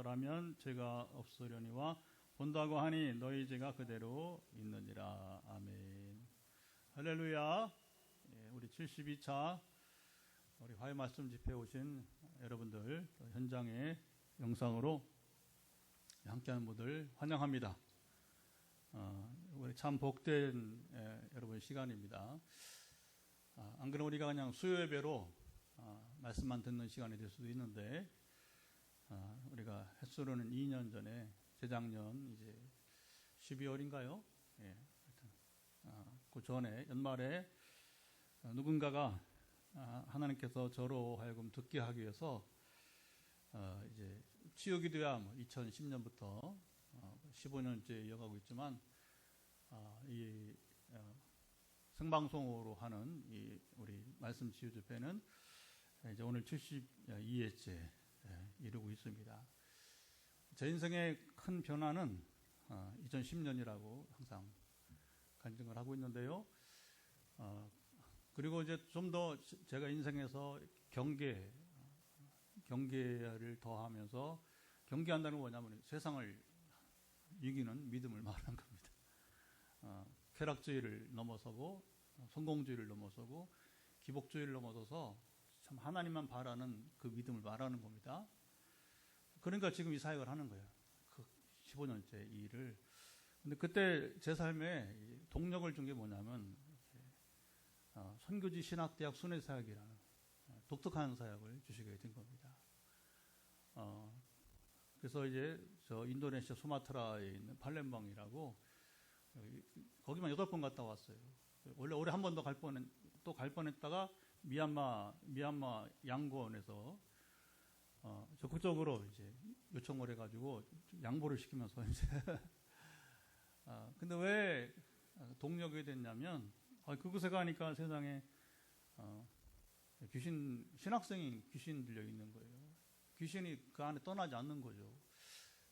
말하면 죄가 없으려니와 본다고 하니 너희 죄가 그대로 있느니라. 아멘. 할렐루야. 우리 72차 우리 화요 말씀 집회에 오신 여러분들, 현장의 영상으로 함께하는 분들 환영합니다. 우리 참 복된 여러분 시간입니다. 안 그러면 우리가 그냥 수요 예배로 말씀만 듣는 시간이 될 수도 있는데, 우리가 햇수로는 2년 전에 재작년 이제 12월인가요? 예, 그 전에 연말에 누군가가 하나님께서 저로 하여금 듣게 하기 위해서 이제 치유기도야 2010년부터 15년째 이어가고 있지만, 이 생방송으로 하는 이 우리 말씀 치유 집회는 이제 오늘 72회째 이루고 있습니다. 제 인생의 큰 변화는 2010년이라고 항상 간증을 하고 있는데요. 그리고 이제 좀 더 제가 인생에서 경계를 더하면서, 경계한다는 건 뭐냐면 세상을 이기는 믿음을 말하는 겁니다. 쾌락주의를 넘어서고 성공주의를 넘어서고 기복주의를 넘어서서 참 하나님만 바라는 그 믿음을 말하는 겁니다. 그러니까 지금 이 사역을 하는 거예요. 그 15년째 이 일을. 근데 그때 제 삶에 동력을 준 게 뭐냐면, 선교지 신학대학 순회사역이라는 독특한 사역을 주시게 된 겁니다. 그래서 이제 저 인도네시아 수마트라에 있는 팔렘방이라고, 거기만 8번 갔다 왔어요. 원래 올해 한 번 더 갈 뻔했다가 미얀마 양곤에서 적극적으로 이제 요청을 해가지고 양보를 시키면서 이제 근데 왜 동력이 됐냐면, 그곳에 가니까 세상에 신학생이 귀신 들려 있는 거예요. 귀신이 그 안에 떠나지 않는 거죠.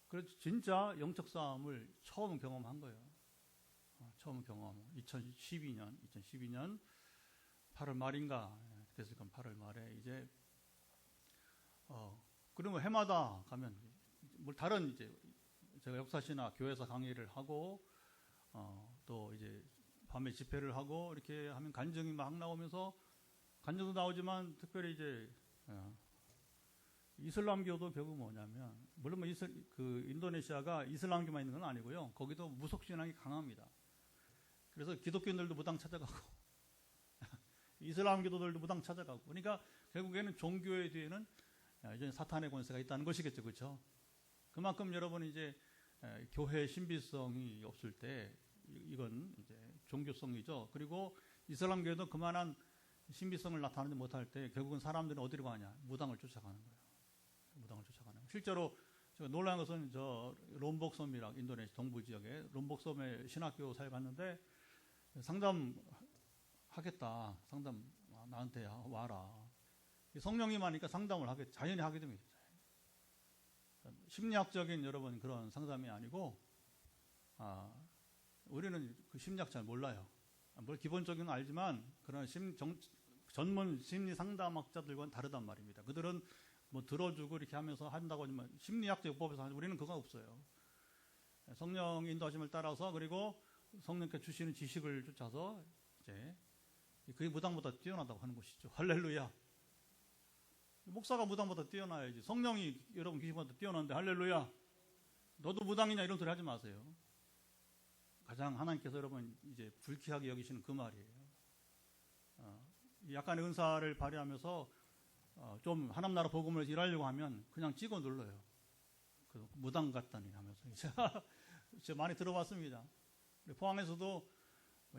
그래서 진짜 영적 싸움을 처음 경험한 거예요. 처음 경험. 2012년 8월 말인가 됐을 건 8월 말에 이제 그러면 해마다 가면 뭐 다른 이제 제가 역사시나 교회에서 강의를 하고 또 이제 밤에 집회를 하고 이렇게 하면 간증이 막 나오면서, 간증도 나오지만 특별히 이제 이슬람교도 결국 뭐냐면, 물론 그 인도네시아가 이슬람교만 있는 건 아니고요. 거기도 무속신앙이 강합니다. 그래서 기독교인들도 무당 찾아가고 이슬람교도들도 무당 찾아가고, 그러니까 결국에는 종교의 뒤에는 이제 사탄의 권세가 있다는 것이겠죠, 그렇죠? 그만큼 여러분이 이제 교회의 신비성이 없을 때 이건 이제 종교성이죠. 그리고 이슬람교도 그만한 신비성을 나타내지 못할 때 결국은 사람들은 어디로 가냐? 무당을 쫓아가는 거예요. 무당을 쫓아가는 거예요. 실제로 제가 놀란 것은 저 롬복섬이라고, 인도네시아 동부 지역에 롬복섬에 신학교 사에 갔는데, 상담하겠다. 상담 나한테 와라. 성령님 하니까 상담을 자연히 하게 됩니다. 심리학적인 여러분 그런 상담이 아니고, 우리는 그 심리학 잘 몰라요. 뭘 기본적인 건 알지만, 그런 전문 심리 상담학자들과는 다르단 말입니다. 그들은 뭐 들어주고 이렇게 하면서 한다고 하지만, 심리학적 요법에서 하는, 우리는 그거 없어요. 성령 인도하심을 따라서, 그리고 성령께 주시는 지식을 쫓아서 이제 그게 무당보다 뛰어나다고 하는 것이죠. 할렐루야. 목사가 무당보다 뛰어나야지. 성령이 여러분 귀신보다 뛰어나는데 할렐루야. 너도 무당이냐 이런 소리 하지 마세요. 가장 하나님께서 여러분 이제 불쾌하게 여기시는 그 말이에요. 약간의 은사를 발휘하면서 좀 하나님 나라 복음을 일하려고 하면 그냥 찍어 눌러요. 그 무당 같다니 하면서 제가 많이 들어봤습니다. 포항에서도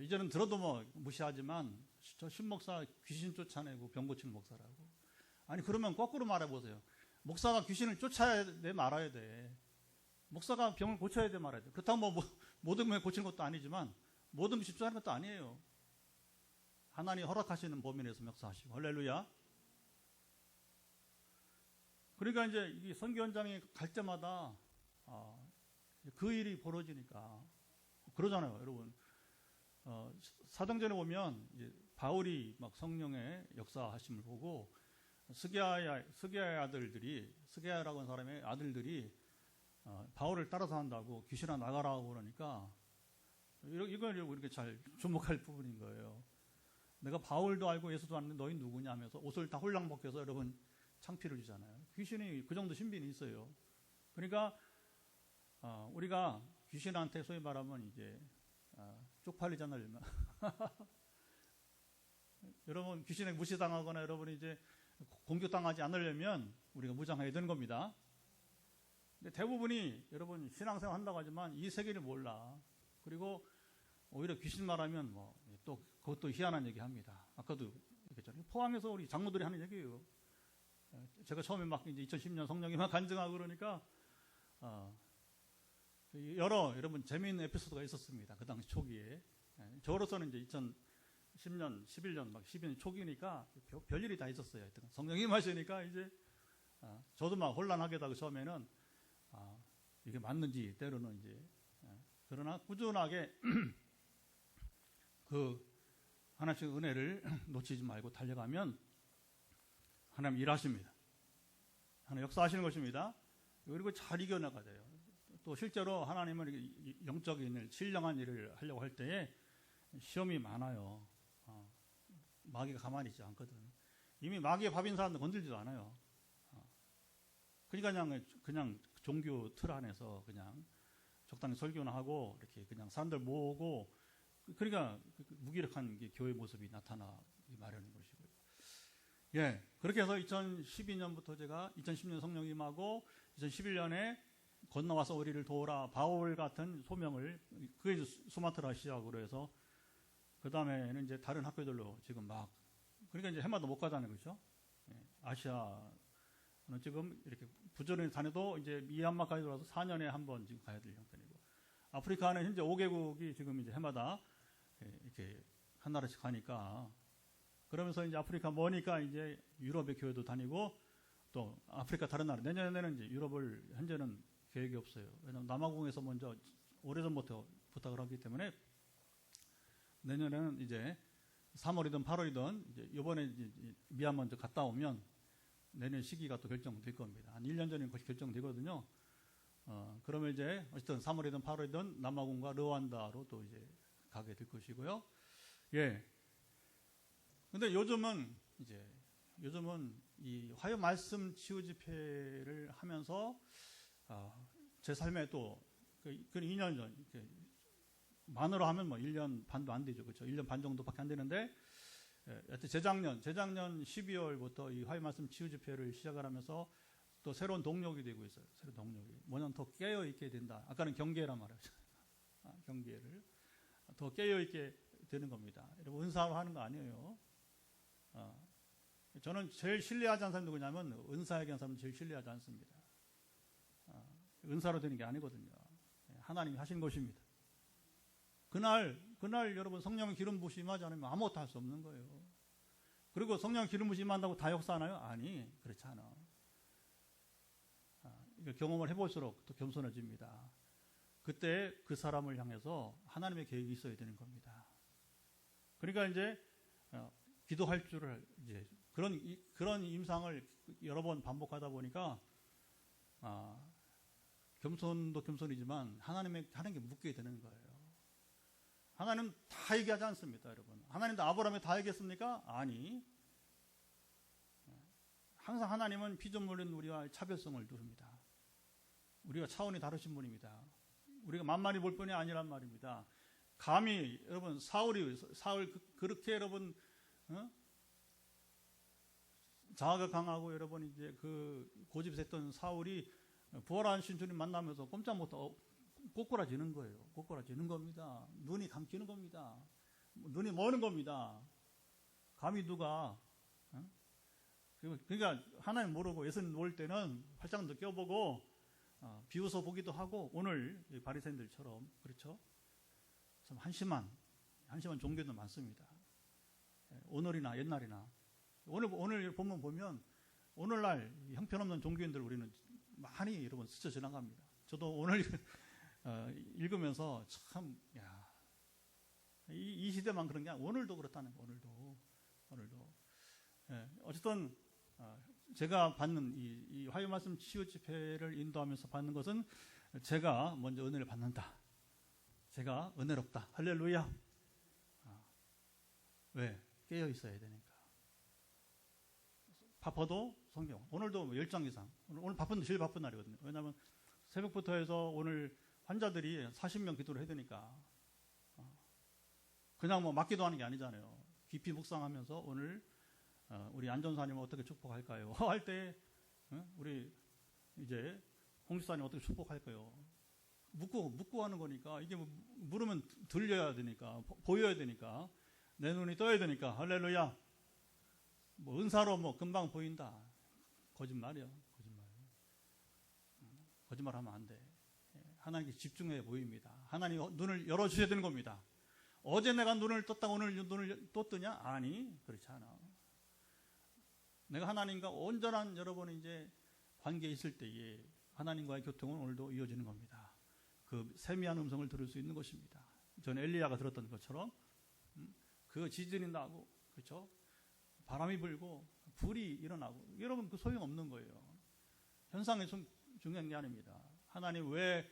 이제는 들어도 뭐 무시하지만, 저 신목사 귀신 쫓아내고 병 고치는 목사라고. 아니 그러면 거꾸로 말해보세요. 목사가 귀신을 쫓아야 돼 말아야 돼? 목사가 병을 고쳐야 돼 말아야 돼? 그렇다고 뭐 모든 병을 고치는 것도 아니지만 모든 것이 집중하는 것도 아니에요. 하나님 허락하시는 범위 내에서 역사하시고. 할렐루야. 그러니까 이제 이 선교 현장에 갈 때마다 그 일이 벌어지니까 그러잖아요, 여러분. 사도행전에 보면 이제 바울이 막 성령의 역사하심을 보고 스게아의 아들들이, 스게아라고 하는 사람의 아들들이 바울을 따라서 한다고 귀신아 나가라고 그러니까 이걸 우리가 잘 주목할 부분인 거예요. 내가 바울도 알고 예수도 아는데 너희 누구냐 하면서 옷을 다 홀랑 벗겨서 여러분 창피를 주잖아요. 귀신이 그 정도 신비는 있어요. 그러니까 우리가 귀신한테 소위 말하면 이제 쪽팔리지 않으려면 여러분 귀신에 무시당하거나 여러분이 이제 공격당하지 않으려면 우리가 무장해야 되는 겁니다. 근데 대부분이 여러분 신앙생활 한다고 하지만 이 세계를 몰라. 그리고 오히려 귀신 말하면 또 그것도 희한한 얘기 합니다. 아까도 얘기했잖아요. 포항에서 우리 장로들이 하는 얘기예요. 제가 처음에 막 이제 2010년 성령이 막 간증하고 그러니까 여러분 재미있는 에피소드가 있었습니다. 그 당시 초기에. 저로서는 이제 2010년, 11년 막 12년 초기니까 별일이 다 있었어요. 성령이 마시니까 이제 저도 막 혼란하게 하고 처음에는 이게 맞는지 때로는 이제 그러나 꾸준하게 그 하나씩 은혜를 놓치지 말고 달려가면 하나님 일하십니다. 하나님 역사하시는 것입니다. 그리고 잘 이겨나가야 돼요. 또 실제로 하나님은 영적인 일, 신령한 일을 하려고 할 때에 시험이 많아요. 마귀가 가만히 있지 않거든. 이미 마귀의 밥인 사람들 건들지도 않아요. 그러니까 그냥 종교 틀 안에서 그냥 적당히 설교나 하고 이렇게 그냥 사람들 모으고 그러니까 무기력한 교회 모습이 나타나기 마련인 것이고요. 예, 그렇게 해서 2012년부터 제가 2010년 성령 임하고 2011년에 건너와서 우리를 도우라 바울 같은 소명을 그게 수마트라 시작으로 해서 그 다음에는 이제 다른 학교들로 지금 막 그러니까 이제 해마다 못 가자는 거죠. 예, 아시아는 지금 이렇게 부지런히 다녀도 이제 미얀마까지 들어와서 4년에 한 번 지금 가야 될 형편이고 아프리카는 현재 5개국이 지금 이제 해마다 이렇게 한 나라씩 가니까 그러면서 이제 아프리카 머니까 이제 유럽의 교회도 다니고 또 아프리카 다른 나라 내년에는 이제 유럽을 현재는 계획이 없어요. 왜냐하면 남아공에서 먼저 오래전부터 부탁을 하기 때문에 내년에는 이제 3월이든 8월이든 이제 이번에 이제 미얀마 먼저 갔다 오면 내년 시기가 또 결정될 겁니다. 한 1년 전에 거의 결정되거든요. 그러면 이제 어쨌든 3월이든 8월이든 남아공과 르완다로 또 이제 가게 될 것이고요. 예. 근데 요즘은 이 화요 말씀 치유 집회를 하면서 제 삶에 또 그 2년 전 이렇게 만으로 하면 1년 반도 안 되죠. 그렇죠? 1년 반 정도밖에 안 되는데 여튼 재작년 12월부터 이 화요 말씀 치유 집회를 시작을 하면서 또 새로운 동력이 되고 있어요. 새로운 동력이. 뭐냐면 더 깨어 있게 된다. 아까는 경계란 말이었죠. 경계를 더 깨어 있게 되는 겁니다. 여러분 은사로 하는 거 아니에요. 저는 제일 신뢰하지 않는 사람이 누구냐면 은사에게 한 사람은 제일 신뢰하지 않습니다. 은사로 되는 게 아니거든요. 하나님이 하신 것입니다. 그날 여러분 성령 기름 부으심 임하지 않으면 아무것도 할 수 없는 거예요. 그리고 성령 기름 부으심 임한다고 다 역사하나요? 아니, 그렇지 않아. 이걸 경험을 해볼수록 또 겸손해집니다. 그때 그 사람을 향해서 하나님의 계획이 있어야 되는 겁니다. 그러니까 이제 기도할 줄을 이제 그런 임상을 여러 번 반복하다 보니까 겸손도 겸손이지만 하나님께 묻게 되는 거예요. 하나님 다 얘기하지 않습니다, 여러분. 하나님도 아브라함에 다 얘기했습니까? 아니. 항상 하나님은 피조물인 우리와 차별성을 두릅니다. 우리가 차원이 다르신 분입니다. 우리가 만만히 볼 뿐이 아니란 말입니다. 감히 여러분 사울 그렇게 여러분 자아가 강하고 여러분 이제 그 고집했던 사울이 부활하신 주님 만나면서 꼼짝 못하고 꼬꾸라지는 거예요. 꼬꾸라지는 겁니다. 눈이 감기는 겁니다. 눈이 머는 겁니다. 감히 누가 그러니까 하나님 모르고 예수님 모를 때는 활짝 느껴보고 비웃어 보기도 하고 오늘 바리새인들처럼 그렇죠? 참 한심한 종교도 많습니다. 오늘이나 옛날이나 오늘 본문 보면 오늘날 형편없는 종교인들 우리는 많이 여러분 스쳐 지나갑니다. 저도 오늘 읽으면서 참 이 시대만 그런 게 아니라 오늘도 그렇다는 거 오늘도 예, 어쨌든 제가 받는 이 화요 말씀 치유 집회를 인도하면서 받는 것은 제가 먼저 은혜를 받는다. 제가 은혜롭다. 할렐루야. 왜? 깨어 있어야 되니까. 바빠도 성경. 오늘도 10장 이상. 오늘 바쁜데 제일 바쁜 날이거든요. 왜냐하면 새벽부터 해서 오늘 환자들이 40명 기도를 해야 되니까. 그냥 뭐 맡기도 하는 게 아니잖아요. 깊이 묵상하면서 오늘 우리 안전사님을 어떻게 축복할까요? 할 때 우리 이제 홍지사님 어떻게 축복할까요? 묻고 하는 거니까 이게 뭐 물으면 들려야 되니까 보여야 되니까 내 눈이 떠야 되니까 할렐루야. 뭐 은사로 뭐 금방 보인다. 거짓말이야. 거짓말하면 안 돼. 하나님께 집중해 보입니다. 하나님 눈을 열어주셔야 되는 겁니다. 어제 내가 눈을 떴다가 오늘 눈을 또 뜨냐? 아니, 그렇지 않아. 내가 하나님과 온전한 여러분이 이제 관계에 있을 때에 하나님과의 교통은 오늘도 이어지는 겁니다. 그 세미한 음성을 들을 수 있는 것입니다. 전 엘리야가 들었던 것처럼 그 지진이 나고, 그렇죠? 바람이 불고 불이 일어나고, 여러분 그 소용 없는 거예요. 현상이 중요한 게 아닙니다. 하나님 왜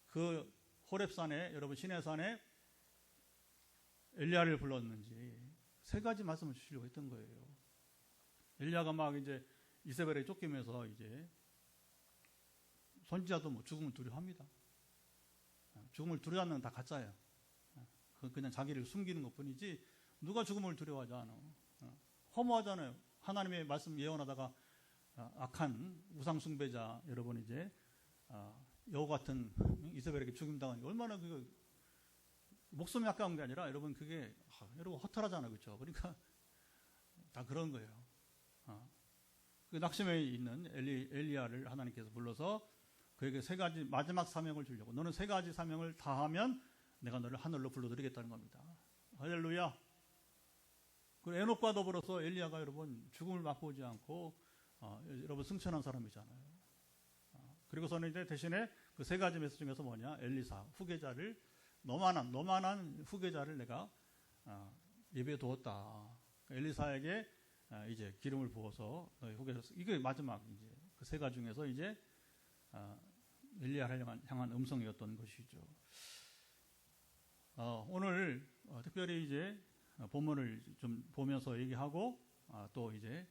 그 호렙산에, 여러분 시내산에 엘리야를 불렀는지 세 가지 말씀을 주시려고 했던 거예요. 엘리야가 막 이제 이세벨에 쫓기면서 이제 선지자도 뭐 죽음을 두려워합니다. 죽음을 두려워하는 건 다 가짜예요. 그건 그냥 자기를 숨기는 것 뿐이지 누가 죽음을 두려워하지 않아. 허무하잖아요. 하나님의 말씀 예언하다가 악한 우상 숭배자 여러분 이제 여우 같은 이세벨에게 죽임당하니까 얼마나 그 목숨이 아까운 게 아니라 여러분 그게 여러분 허탈하잖아요. 그렇죠? 그러니까 다 그런 거예요. 그 낙심에 있는 엘리야를 하나님께서 불러서 그에게 세 가지 마지막 사명을 주려고, 너는 세 가지 사명을 다 하면 내가 너를 하늘로 불러드리겠다는 겁니다. 할렐루야. 그리고 에녹과 더불어서 엘리야가 여러분 죽음을 맛보지 않고 여러분 승천한 사람이잖아요. 그리고서는 이제 대신에 그 세 가지 메시지 중에서 뭐냐? 엘리사 후계자를 너만한 후계자를 내가 예배에 두었다. 엘리사에게 이제 기름을 부어서 너희 후계자, 이게 마지막 이제 그 세 가지 중에서 이제 엘리야를 향한 음성이었던 것이죠. 오늘 특별히 이제 본문을 좀 보면서 얘기하고 또 이제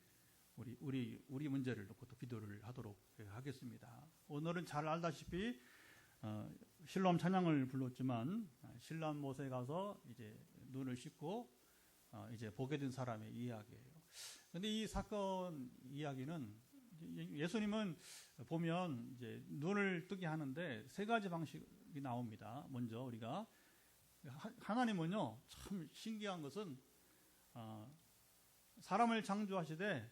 우리 문제를 놓고 또 기도를 하도록 하겠습니다. 오늘은 잘 알다시피 실로암 찬양을 불렀지만 실로암 못에 가서 이제 눈을 씻고 이제 보게 된 사람의 이야기예요. 그런데 이 사건 이야기는 예수님은 보면 이제 눈을 뜨게 하는데 세 가지 방식이 나옵니다. 먼저 우리가 하나님은요 참 신기한 것은 사람을 창조하시되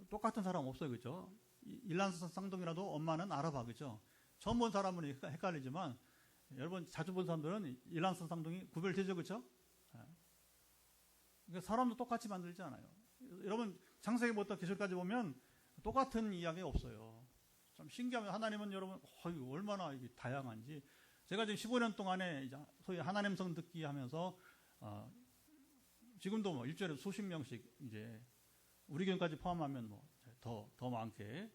똑같은 사람 없어요, 그렇죠? 일란쌍둥이라도 엄마는 알아봐, 그렇죠? 처음 본 사람은 헷갈리지만 여러분 자주 본 사람들은 일란쌍둥이 구별되죠, 그렇죠? 그러니까 사람도 똑같이 만들지 않아요. 여러분 창세기부터 계시록까지 보면 똑같은 이야기가 없어요. 참 신기하면 하나님은 여러분 얼마나 이게 다양한지. 제가 지금 15년 동안에 이제 소위 하나님 성 듣기 하면서 지금도 뭐 일주일에 수십 명씩 이제 우리 교회까지 포함하면 뭐 더 많게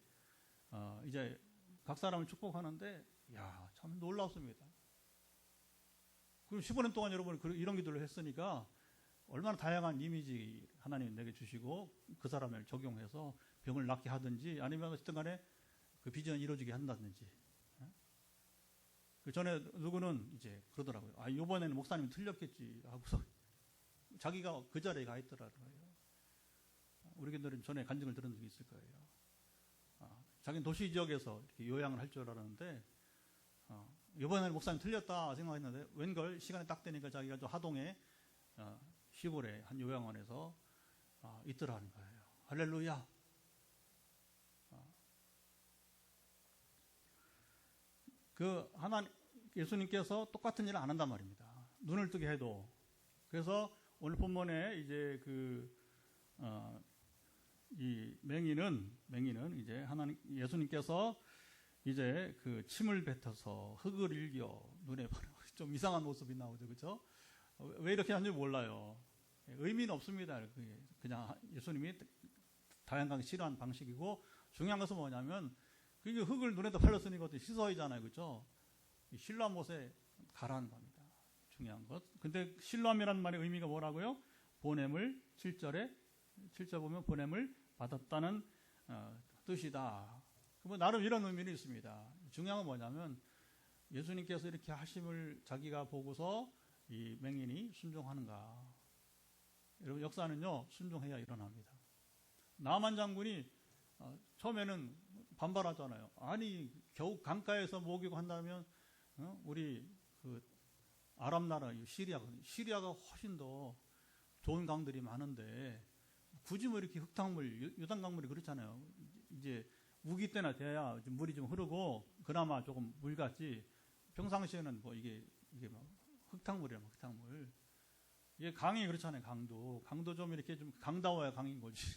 이제 각 사람을 축복하는데 참 놀랍습니다. 그럼 15년 동안 여러분 이런 기도를 했으니까 얼마나 다양한 이미지 하나님 내게 주시고 그 사람을 적용해서 병을 낫게 하든지 아니면 어쨌든 간에 그 비전을 이루어지게 한다든지. 그 전에 누구는 이제 그러더라고요. 이번에는 목사님 틀렸겠지 하고서 자기가 그 자리에 가 있더라고요. 우리 교인들은 전에 간증을 들은 적이 있을 거예요. 자기는 도시 지역에서 이렇게 요양을 할 줄 알았는데 이번에는 목사님 틀렸다 생각했는데 웬걸 시간이 딱 되니까 자기가 저 하동에 시골의 한 요양원에서 있더라는 거예요. 할렐루야. 예수님께서 똑같은 일을 안 한단 말입니다. 눈을 뜨게 해도. 그래서 오늘 본문에 이제 이 맹인은 이제 예수님께서 이제 그 침을 뱉어서 흙을 일겨 눈에 좀 이상한 모습이 나오죠, 그렇죠? 왜 이렇게 하는지 몰라요. 의미는 없습니다. 그냥 예수님이 다양하게 치료하는 방식이고, 중요한 것은 뭐냐면 그게 흙을 눈에다 팔렸으니 이것도 시서이잖아요, 그렇죠? 실로암 못에 가라는 겁니다. 중요한 것. 근데 실로암이라는 말의 의미가 뭐라고요? 보냄을 7절에 보면 보냄을 받았다는 뜻이다. 뭐 나름 이런 의미는 있습니다. 중요한 건 뭐냐면 예수님께서 이렇게 하심을 자기가 보고서 이 맹인이 순종하는가. 여러분, 역사는요 순종해야 일어납니다. 나만 장군이 처음에는 반발하잖아요. 아니 겨우 강가에서 목이고 한다면 우리 그 아랍 나라 시리아가 훨씬 더 좋은 강들이 많은데 굳이 뭐 이렇게 흙탕물, 요단강물이 그렇잖아요. 이제 우기 때나 돼야 물이 좀 흐르고 그나마 조금 물 같지. 평상시에는 뭐 이게 막 흙탕물이야, 흙탕물. 이게 강이 그렇잖아요. 강도 좀 이렇게 좀 강다워야 강인 거지.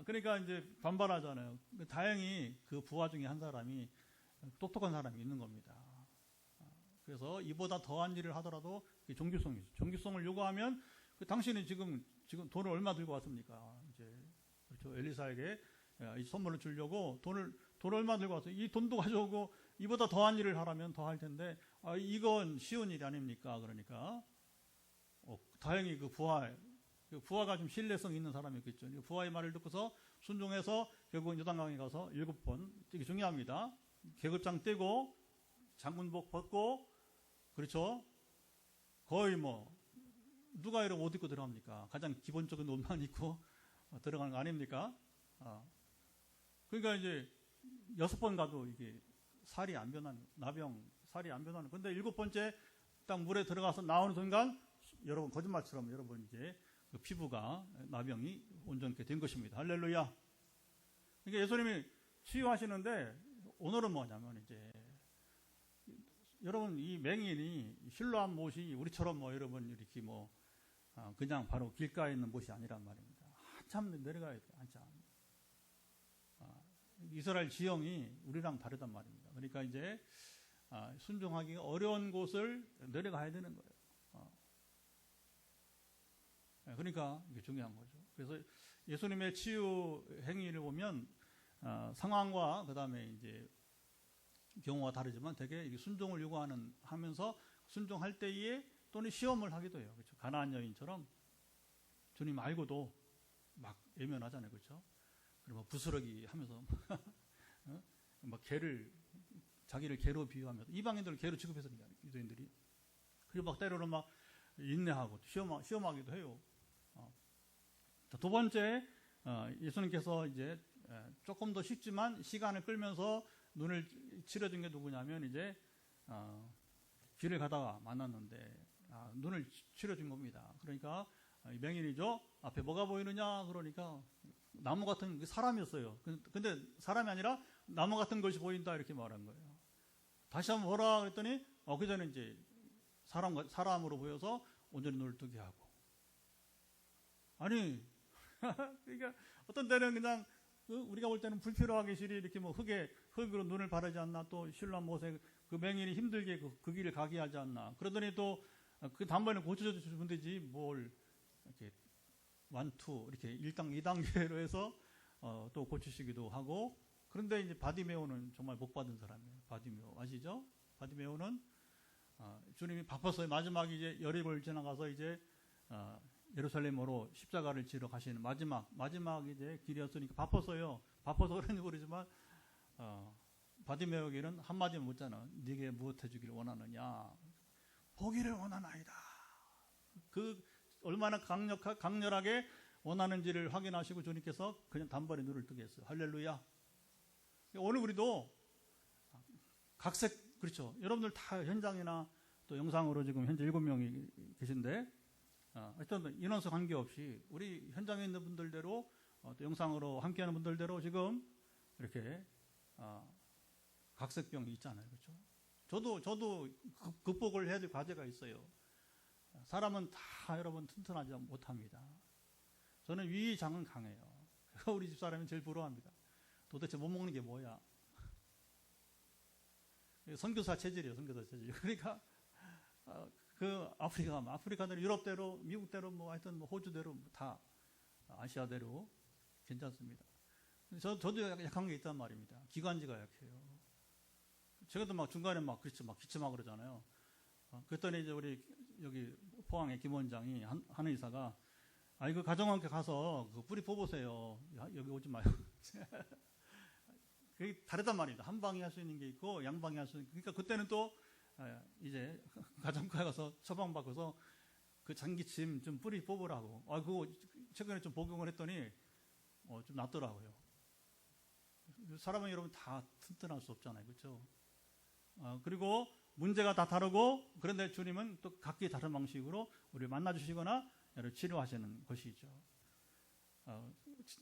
그러니까 이제 반발하잖아요. 다행히 그 부하 중에 한 사람이 똑똑한 사람이 있는 겁니다. 그래서 이보다 더한 일을 하더라도 종교성이죠. 종교성을 요구하면 당신이 지금 돈을 얼마 들고 왔습니까? 이제 그렇죠. 엘리사에게 이 선물을 주려고 돈을 얼마 들고 왔어요. 이 돈도 가져오고 이보다 더한 일을 하라면 더 할 텐데 이건 쉬운 일이 아닙니까? 그러니까 다행히 그 부하가 좀 신뢰성 있는 사람이었겠죠. 부하의 말을 듣고서 순종해서 결국 요단강에 가서 7번, 되게 중요합니다. 계급장 떼고 장군복 벗고, 그렇죠? 거의 뭐 누가 이런 옷 입고 들어갑니까? 가장 기본적인 옷만 입고 들어가는 거 아닙니까? 그러니까 이제 6번 가도 이게 살이 안 변하는, 살이 안 변하는. 근데 7번째 딱 물에 들어가서 나오는 순간 여러분 거짓말처럼 여러분 이제 그 피부가 나병이 온전케 된 것입니다. 할렐루야. 그러니까 예수님이 치유하시는데 오늘은 뭐냐면 이제 여러분 이 맹인이 실로암 못이 우리처럼 뭐 여러분 이렇게 뭐 그냥 바로 길가에 있는 못이 아니란 말입니다. 한참 내려가야 돼. 한참. 이스라엘 지형이 우리랑 다르단 말입니다. 그러니까 이제 순종하기 어려운 곳을 내려가야 되는 거예요. 그러니까 이게 중요한 거죠. 그래서 예수님의 치유 행위를 보면 상황과 그 다음에 이제 경우가 다르지만 되게 순종을 하면서 순종할 때에 또는 시험을 하기도 해요. 그렇죠? 가나안 여인처럼 주님 알고도 막 예면하잖아요. 그렇죠? 그리고 부스러기 하면서 막 자기를 개로 비유하면서 이방인들을 개로 취급해서 유대인들이 그리고 막 때로는 막 인내하고 시험하기도 해요. 두 번째, 예수님께서 이제 조금 더 쉽지만 시간을 끌면서 눈을 치러준 게 누구냐면 이제 길을 가다가 만났는데 눈을 치러준 겁니다. 그러니까 맹인이죠. 앞에 뭐가 보이느냐 그러니까 나무 같은 사람이었어요. 근데 사람이 아니라 나무 같은 것이 보인다 이렇게 말한 거예요. 다시 한번 보라 그랬더니 그 전에 이제 사람으로 보여서 온전히 눈을 뜨게 하고. 아니 그러니까 어떤 때는 그냥 우리가 볼 때는 불필요하게 실이 이렇게 뭐 흙으로 눈을 바르지 않나, 또 실로암 못에 그 맹인이 힘들게 그 길을 가게 하지 않나. 그러더니 또 그 단번에 고쳐줘 주면 되지 뭘 이렇게 1, 2 이렇게 1단, 2단계로 해서 또 고치시기도 하고. 그런데 이제 바디메오는 정말 복 받은 사람이에요. 바디메오 아시죠? 바디메오는 주님이 바빴어요. 마지막 이제 여리고를 지나가서 이제 예루살렘으로 십자가를 지러 가시는 마지막 이제 길이었으니까 바빴어요. 바빠서 그런지 모르지만 바디메오에게는 한마디만 묻잖아. 네게 무엇 해주기를 원하느냐? 보기를 원하나이다. 그 얼마나 강렬하게 원하는지를 확인하시고 주님께서 그냥 단번에 눈을 뜨게 했어요. 할렐루야. 오늘 우리도 각색, 그렇죠. 여러분들 다 현장이나 또 영상으로 지금 현재 7명이 계신데 어떤 인원수 관계없이 우리 현장에 있는 분들대로 또 영상으로 함께하는 분들대로 지금 이렇게 각색병이 있잖아요. 그렇죠? 저도 극복을 해야 될 과제가 있어요. 사람은 다 여러분 튼튼하지 못합니다. 저는 위장은 강해요. 우리 집사람이 제일 부러워합니다. 도대체 못 먹는 게 뭐야? 선교사 체질이에요. 선교사 체질. 그러니까 그 아프리카는 유럽대로, 미국대로, 뭐 하여튼 뭐 호주대로 다 아시아대로 괜찮습니다. 저도 약한 게 있단 말입니다. 기관지가 약해요. 제가도 막 중간에 막 그렇죠, 막 기침하고 그러잖아요. 그랬더니 이제 우리 여기 포항의 김 원장이 한 의사가 그 가정원께 가서 그 뿌리 뽑으세요. 여기 오지 마요. 그게 다르단 말입니다. 한 방에 할 수 있는 게 있고 양방에 할 수 있는. 그러니까 그때는 또 이제 가정과에 가서 처방 받고서 그 장기침 좀 뿌리 뽑으라고. 그거 최근에 좀 복용을 했더니 좀 낫더라고요. 사람은 여러분 다 튼튼할 수 없잖아요, 그렇죠? 그리고 문제가 다 다르고 그런데 주님은 또 각기 다른 방식으로 우리를 만나주시거나 치료하시는 것이죠.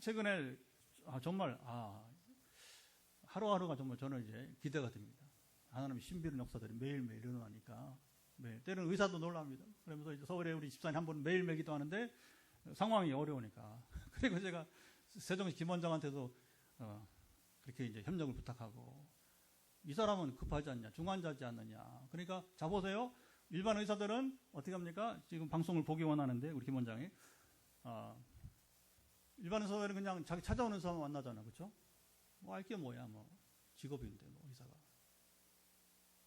최근에 정말 하루하루가 정말 저는 이제 기대가 됩니다. 하나님의 신비로운 역사들이 매일매일 일어나니까 때로는 의사도 놀랍니다. 그러면서 이제 서울에 우리 집사님 한 분 매일매일 기도하는데 상황이 어려우니까 그리고 제가 세종시 김 원장한테도 그렇게 이제 협력을 부탁하고 이 사람은 급하지 않냐, 중환자지 않느냐. 그러니까 자 보세요. 일반 의사들은 어떻게 합니까? 지금 방송을 보기 원하는데 우리 김 원장이 일반 의사들은 그냥 자기 찾아오는 사람 만나잖아, 그렇죠? 알 게 뭐야, 직업인데 의사가.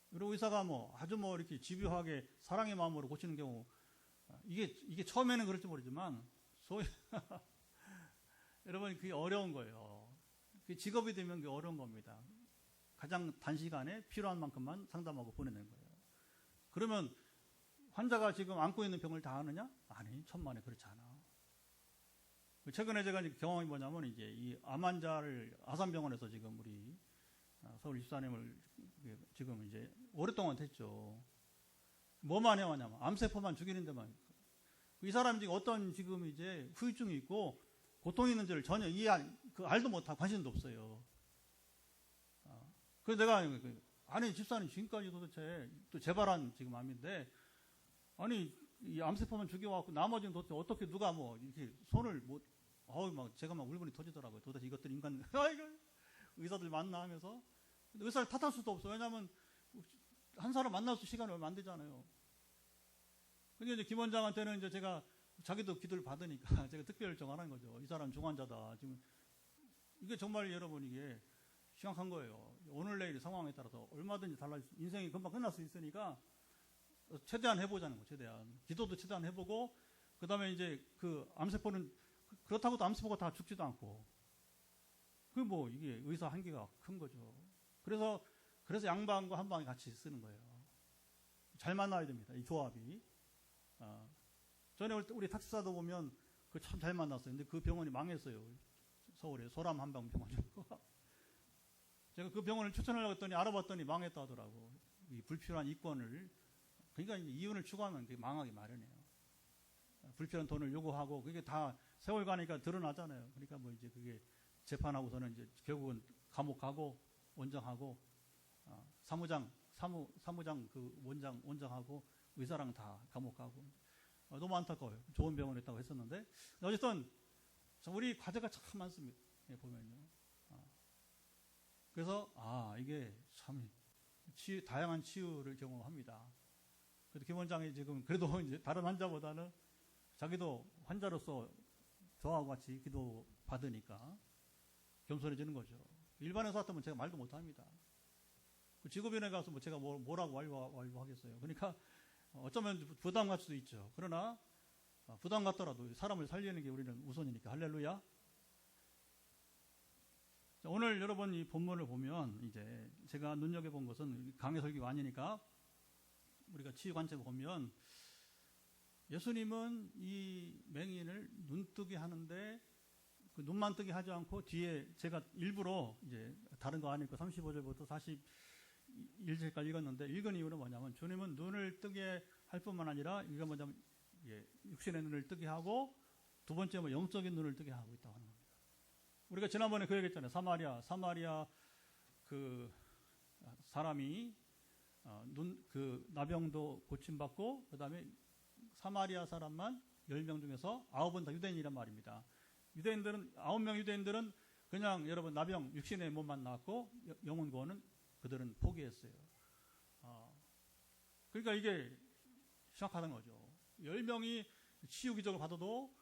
그리고 의사가 아주 이렇게 집요하게 사랑의 마음으로 고치는 경우 이게 처음에는 그럴지 모르지만 소위 여러분 그게 어려운 거예요. 그게 직업이 되면 그게 어려운 겁니다. 가장 단시간에 필요한 만큼만 상담하고 보내는 거예요. 그러면 환자가 지금 안고 있는 병을 다 아느냐? 아니, 천만에 그렇지 않아. 최근에 제가 경험이 뭐냐면 이제 이 암 환자를 아산병원에서 지금 우리 서울 집사님을 지금 이제 오랫동안 됐죠. 뭐만 해왔냐면 암세포만 죽이는 데만. 이 사람이 지금 어떤 지금 이제 후유증이 있고 고통이 있는지를 전혀 알도 못하고 관심도 없어요. 그래서 내가 아니 집사님 지금까지 도대체 또 재발한 지금 암인데 이 암세포만 죽여갖고 나머지는 도대체 어떻게 누가 이렇게 손을 제가 울분이 터지더라고요. 도대체 이것들 인간 의사들 만나 하면서 의사를 탓할 수도 없어. 왜냐하면 한 사람 만날 수 시간이 얼마 안 되잖아요. 근데 이제 김 원장한테는 이제 제가 자기도 기도를 받으니까 제가 특별 정하는 거죠. 이 사람 중환자다. 지금 이게 정말 여러분 이게 심각한 거예요. 오늘 내일 상황에 따라서 얼마든지 달라질 인생이 금방 끝날 수 있으니까 최대한 해보자는 거. 최대한 기도도 최대한 해보고 그 다음에 이제 그 암세포는 그렇다고 또 암세포가 다 죽지도 않고 이게 의사 한계가 큰 거죠. 그래서 양방과 한방이 같이 쓰는 거예요. 잘 만나야 됩니다. 이 조합이. 전에 우리 탁사도 보면 그 참 잘 만났어요. 근데 그 병원이 망했어요. 서울에 소람 한방 병원이고. 제가 그 병원을 추천하려고 했더니 알아봤더니 망했다 하더라고. 이 불필요한 이권을. 그러니까 이윤을 추구하면 그게 망하기 마련이에요. 불필요한 돈을 요구하고 그게 다 세월 가니까 드러나잖아요. 그러니까 이제 그게 재판하고서는 이제 결국은 감옥 가고 원장하고 사무장 그 원장하고 의사랑 다 감옥 가고 너무 안타까워요. 좋은 병원에 있다고 했었는데 어쨌든 우리 과제가 참 많습니다. 보면요. 그래서 이게 참 다양한 치유를 경험합니다. 그래도 김 원장이 지금 그래도 이제 다른 환자보다는 자기도 환자로서 저하고 같이 기도 받으니까 겸손해지는 거죠. 일반에서 왔다면 제가 말도 못합니다. 직업인에 가서 제가 뭐라고 완료하겠어요. 그러니까 어쩌면 부담 갈 수도 있죠. 그러나 부담 같더라도 사람을 살리는 게 우리는 우선이니까 할렐루야. 오늘 여러분 이 본문을 보면 이제 제가 눈여겨본 것은 강해 설교가 아니니까 우리가 치유 관점을 보면 예수님은 이 맹인을 눈뜨게 하는데 그 눈만 뜨게 하지 않고 뒤에 제가 일부러 이제 다른 거 아니고 35절부터 41절까지 읽었는데 읽은 이유는 뭐냐면 주님은 눈을 뜨게 할 뿐만 아니라 이거 뭐냐면 육신의 눈을 뜨게 하고 두 번째 영적인 눈을 뜨게 하고 있다고 하는 겁니다. 우리가 지난번에 그 얘기했잖아요. 사마리아 그 사람이 그 나병도 고침받고 그 다음에 사마리아 사람만 10명 중에서 9은 다 유대인이란 말입니다. 9명 유대인들은 그냥 여러분 나병 육신의 몸만 나왔고 영혼 구원은 그들은 포기했어요. 그러니까 이게 심각하다는 거죠. 10명이 치유 기적을 받아도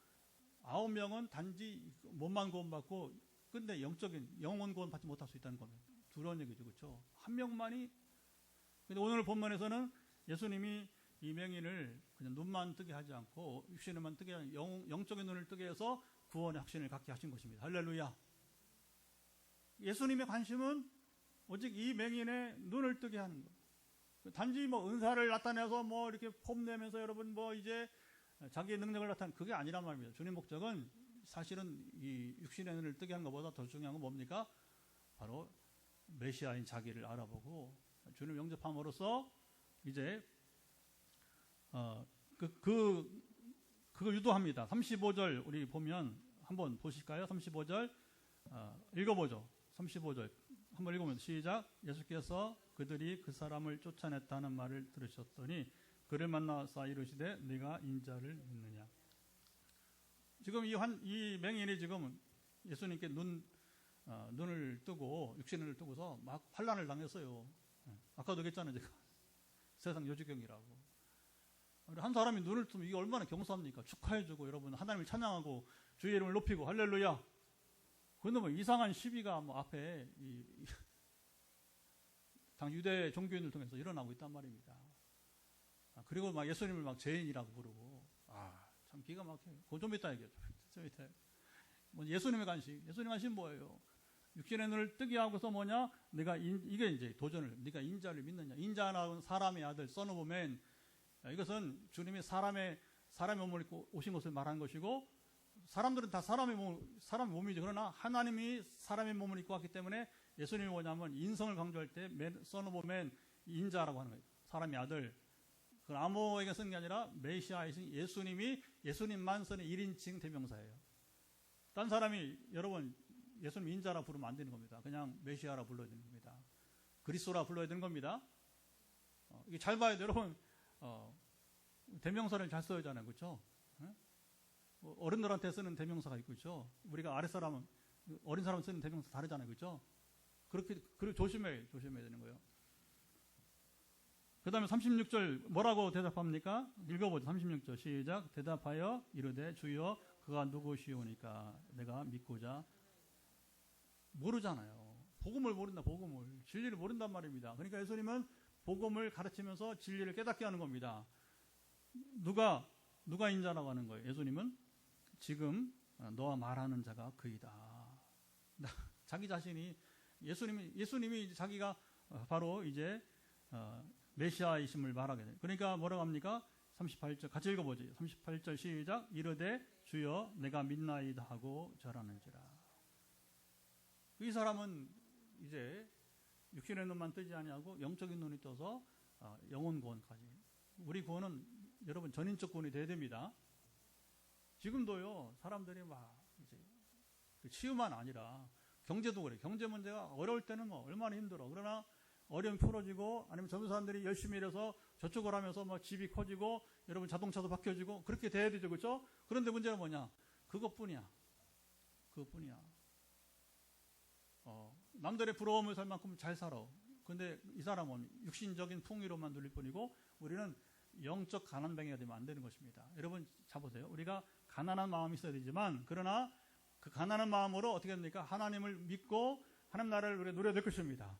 9명은 단지 몸만 구원받고 근데 영적인 영혼 구원 받지 못할 수 있다는 겁니다. 두려운 얘기죠. 그렇죠? 한 명만이. 근데 오늘 본문에서는 예수님이 이 맹인을 그냥 눈만 뜨게 하지 않고 육신에만 뜨게 하는 영적인 눈을 뜨게 해서 구원의 확신을 갖게 하신 것입니다. 할렐루야. 예수님의 관심은 오직 이 맹인의 눈을 뜨게 하는 것. 단지 뭐 은사를 나타내서 뭐 이렇게 폼내면서 여러분 뭐 이제 자기의 능력을 나타내는 그게 아니란 말입니다. 주님 목적은 사실은 이 육신의 눈을 뜨게 하는 것보다 더 중요한 건 뭡니까? 바로 메시아인 자기를 알아보고 주님을 영접함으로써 이제 그걸 유도합니다. 35절 우리 보면 한번 보실까요? 35절 읽어보죠. 35절 한번 읽으면 시작. 예수께서 그들이 그 사람을 쫓아냈다는 말을 들으셨더니 그를 만나서 이르시되 네가 인자를 믿느냐. 지금 이 맹인이 지금 예수님께 눈을 뜨고 육신을 뜨고서 막 환난을 당했어요. 아까도 얘기했잖아요. 제가 세상 요지경이라고. 한 사람이 눈을 뜨면 이게 얼마나 경사합니까? 축하해주고 여러분 하나님을 찬양하고 주의 이름을 높이고 할렐루야. 그런데 뭐 이상한 시비가 뭐 앞에 당시 유대 종교인을 통해서 일어나고 있단 말입니다. 그리고 막 예수님을 막 죄인이라고 부르고 참 기가 막혀요. 그거 좀 이따 얘기하죠. 좀 이따. 뭐 예수님의 관심, 예수님의 관심 뭐예요? 육신의 눈을 뜨게 하고서 뭐냐? 이게 이제 도전을, 네가 인자를 믿느냐? 인자는 사람의 아들, son of man. 이것은 주님이 사람의 몸을 입고 오신 것을 말하는 것이고, 사람들은 다 사람의 몸이죠. 그러나 하나님이 사람의 몸을 입고 왔기 때문에 예수님이 뭐냐면 인성을 강조할 때 son of man, 인자라고 하는 거예요. 사람의 아들. 그건 아무에게 쓰는 게 아니라 메시아이신 예수님만 쓰는 1인칭 대명사예요. 딴 사람이 여러분 예수님 인자라 부르면 안 되는 겁니다. 그냥 메시아라 불러야 되는 겁니다. 그리스도라 불러야 되는 겁니다. 이게 잘 봐야 돼요. 여러분 대명사를 잘 써야 하잖아요. 그렇죠? 어른들한테 쓰는 대명사가 있고 있죠. 우리가 아랫사람은 어린 사람 쓰는 대명사 다르잖아요. 그렇죠? 그렇게 조심해야 되는 거예요. 그 다음에 36절 뭐라고 대답합니까? 읽어보죠. 36절 시작. 대답하여 이르되 주여 그가 누구시오니까 내가 믿고자. 모르잖아요. 복음을 모른다. 복음을. 진리를 모른단 말입니다. 그러니까 예수님은 복음을 가르치면서 진리를 깨닫게 하는 겁니다. 누가 인자라고 하는 거예요? 예수님은 지금 너와 말하는 자가 그이다. 자기 자신이 예수님이 자기가 바로 이제 메시아이심을 말하게 돼요. 그러니까 뭐라고 합니까? 38절 같이 읽어보죠. 38절 시작. 이르되 주여 내가 믿나이다 하고 절하는지라. 이 사람은 이제 육신의 눈만 뜨지 아니하고 영적인 눈이 떠서 영혼 구원까지. 우리 구원은 여러분 전인적 구원이 돼야 됩니다. 지금도요 사람들이 막 이제 치유만 아니라 경제도 그래. 경제 문제가 어려울 때는 뭐 얼마나 힘들어. 그러나 어려움이 풀어지고 아니면 젊은 사람들이 열심히 일해서 저축을 하면서 뭐 집이 커지고 여러분 자동차도 바뀌어지고 그렇게 돼야 되죠. 그렇죠? 그런데 문제는 뭐냐? 그것뿐이야. 남들의 부러움을 살 만큼 잘 살아. 근데 이 사람은 육신적인 풍요로만 누릴 뿐이고 우리는 영적 가난뱅이가 되면 안 되는 것입니다. 여러분 자보세요. 우리가 가난한 마음이 있어야 되지만 그러나 그 가난한 마음으로 어떻게 됩니까? 하나님을 믿고 하나님 나라를 우리가 누려야 될 것입니다.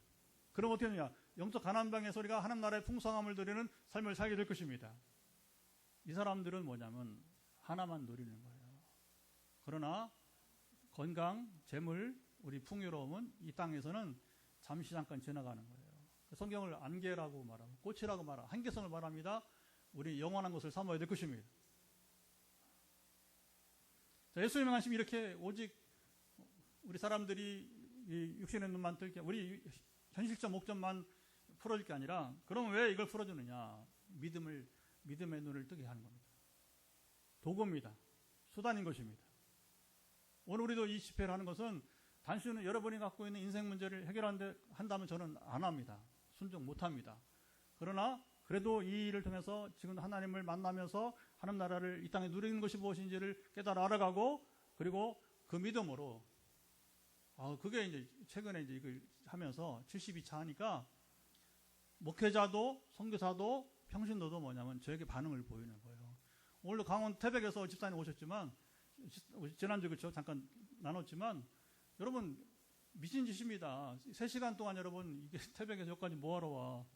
그럼 어떻게 되냐? 영적 가난뱅이에서 우리가 하나님 나라의 풍성함을 누리는 삶을 살게 될 것입니다. 이 사람들은 뭐냐면 하나만 누리는 거예요. 그러나 건강, 재물, 우리 풍요로움은 이 땅에서는 잠시 잠깐 지나가는 거예요. 성경을 안개라고 말하고 꽃이라고 말하고 한계성을 말합니다. 우리 영원한 것을 삼아야 될 것입니다. 자, 예수님의 관심이 이렇게 오직 우리 사람들이 이 육신의 눈만 뜰게 우리 현실적 목적만 풀어줄 게 아니라 그럼 왜 이걸 풀어주느냐? 믿음의 눈을 뜨게 하는 겁니다. 도구입니다. 수단인 것입니다. 오늘 우리도 이 집회를 하는 것은 단순히 여러분이 갖고 있는 인생 문제를 한다면 저는 안 합니다. 순종 못 합니다. 그러나 그래도 이 일을 통해서 지금 하나님을 만나면서 하나님 나라를 이 땅에 누리는 것이 무엇인지를 깨달아 알아가고 그리고 그 믿음으로 그게 이제 최근에 이제 이걸 하면서 72차 하니까 목회자도 선교사도 평신도도 뭐냐면 저에게 반응을 보이는 거예요. 오늘도 강원 태백에서 집사님 오셨지만 지난주 그렇죠? 잠깐 나눴지만 여러분 미친 짓입니다. 3시간 동안 여러분 이게 태백에서 여기까지 뭐하러 와?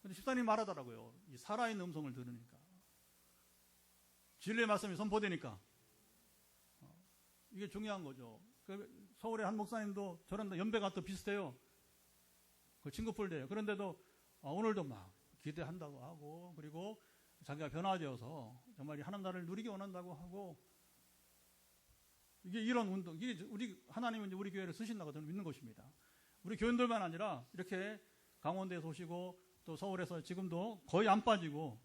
근데 집사님이 말하더라고요. 이 살아있는 음성을 들으니까. 진리의 말씀이 선포되니까. 이게 중요한 거죠. 서울의 한 목사님도 저랑 연배가 또 비슷해요. 그 친구풀 돼요. 그런데도 오늘도 막 기대한다고 하고, 그리고 자기가 변화되어서 정말 하나님 나라를 누리기 원한다고 하고, 이게 이런 운동, 이게 하나님은 우리 교회를 쓰신다고 저는 믿는 것입니다. 우리 교인들만 아니라 이렇게 강원도에서 오시고 또 서울에서 지금도 거의 안 빠지고,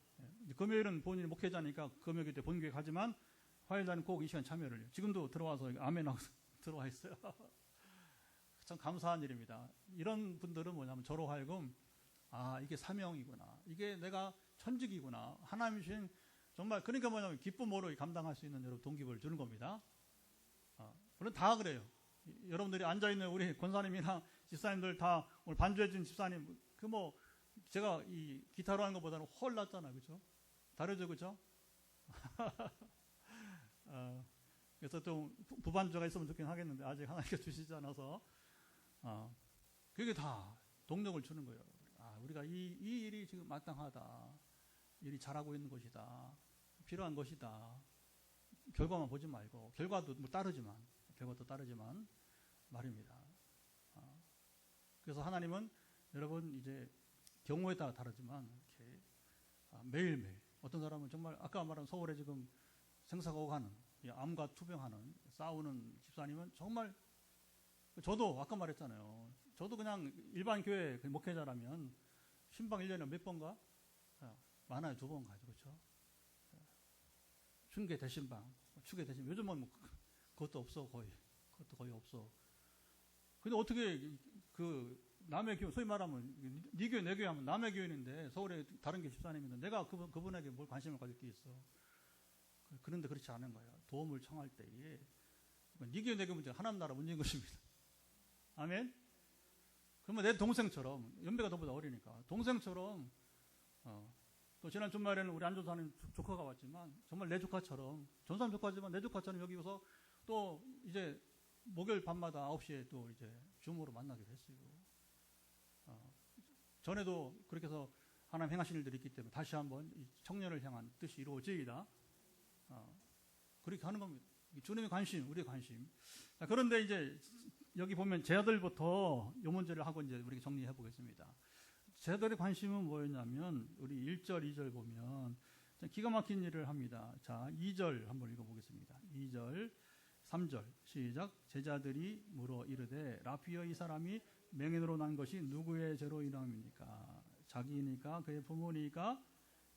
금요일은 본인이 목회자니까 금요일 때 본교회 가지만 화요일날은 꼭 이 시간 참여를 해요. 지금도 들어와서 아멘하고 들어와 있어요. 참 감사한 일입니다. 이런 분들은 뭐냐면 저로 하여금 이게 사명이구나, 이게 내가 천직이구나, 하나님 주신 정말, 그러니까 뭐냐면 기쁨으로 감당할 수 있는 여러분 동기부여를 주는 겁니다. 물론 다 그래요. 여러분들이 앉아있는 우리 권사님이나 집사님들 다 오늘 반주해준 집사님, 제가 이 기타로 하는 것보다는 훨 낫잖아요. 그죠? 다르죠? 그죠? 그래서 좀 부반주가 있으면 좋긴 하겠는데 아직 하나님께 주시지 않아서 그게 다 동력을 주는 거예요. 우리가 이 일이 지금 마땅하다, 일이 잘하고 있는 것이다, 필요한 것이다. 결과만 보지 말고, 결과도 따르지만 말입니다. 그래서 하나님은 여러분 이제 경우에 따라 다르지만 이렇게 매일매일, 어떤 사람은 정말 아까 말한 서울에 지금 생사가 오가는, 암과 투병하는, 싸우는 집사님은 정말, 저도 아까 말했잖아요. 저도 그냥 일반 교회 목회자라면 신방 1년에 몇 번가? 많아요. 2번 가죠. 그렇죠? 춘계 대신방, 추계 대신, 요즘은 그것도 없어. 그것도 거의 없어. 근데 어떻게 남의 교회, 소위 말하면 네 교회 내 교회 하면 남의 교회인데, 서울에 다른 교회 집사님인데 내가 그분에게 뭘 관심을 가질 게 있어. 그런데 그렇지 않은 거예요. 도움을 청할 때에 네 교회 내 교회 문제가 하나님 나라 문제인 것입니다. 아멘? 그러면 내 동생처럼, 연배가 너보다 어리니까 동생처럼, 또 지난 주말에는 우리 안전사님 조카가 왔지만 정말 내 조카처럼, 전사님 조카지만 내 조카처럼 여기 와서 또 이제 목요일 밤마다 9시에 또 이제 줌으로 만나기로 했어요. 전에도 그렇게 해서 하나님 행하신 일들이 있기 때문에 다시 한번 이 청년을 향한 뜻이 이루어지이다. 그렇게 하는 겁니다. 주님의 관심, 우리의 관심. 자, 그런데 이제 여기 보면 제자들부터 요 문제를 하고 이제 우리가 정리해 보겠습니다. 제자들의 관심은 뭐였냐면, 우리 1절, 2절 보면 기가 막힌 일을 합니다. 자, 2절 한번 읽어보겠습니다. 2절, 3절 시작. 제자들이 물어 이르되 라피어, 이 사람이 맹인으로 난 것이 누구의 죄로 인함입니까? 자기니까 그의 부모니까?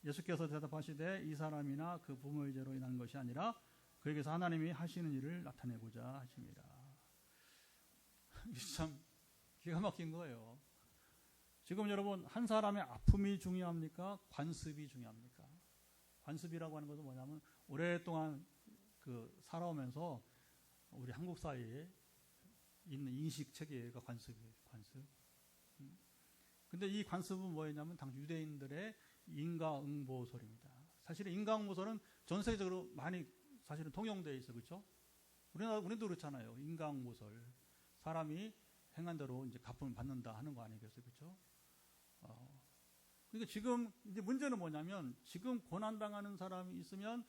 예수께서 대답하시되 이 사람이나 그 부모의 죄로 인한 것이 아니라 그에게서 하나님이 하시는 일을 나타내고자 하십니다. 참 기가 막힌 거예요. 지금 여러분, 한 사람의 아픔이 중요합니까? 관습이 중요합니까? 관습이라고 하는 것은 뭐냐면 오랫동안 살아오면서 우리 한국 사회에 있는 인식 체계가 관습이에요. 관습. 근데 이 관습은 뭐였냐면 당시 유대인들의 인과응보설입니다. 사실은 인과응보설은 전 세계적으로 많이 사실은 통용되어 있어. 그렇죠? 우리도 그렇잖아요. 인과응보설. 사람이 행한 대로 이제 갚음을 받는다 하는 거 아니겠어요? 그렇죠? 그러니까 지금 이제 문제는 뭐냐면, 지금 고난당하는 사람이 있으면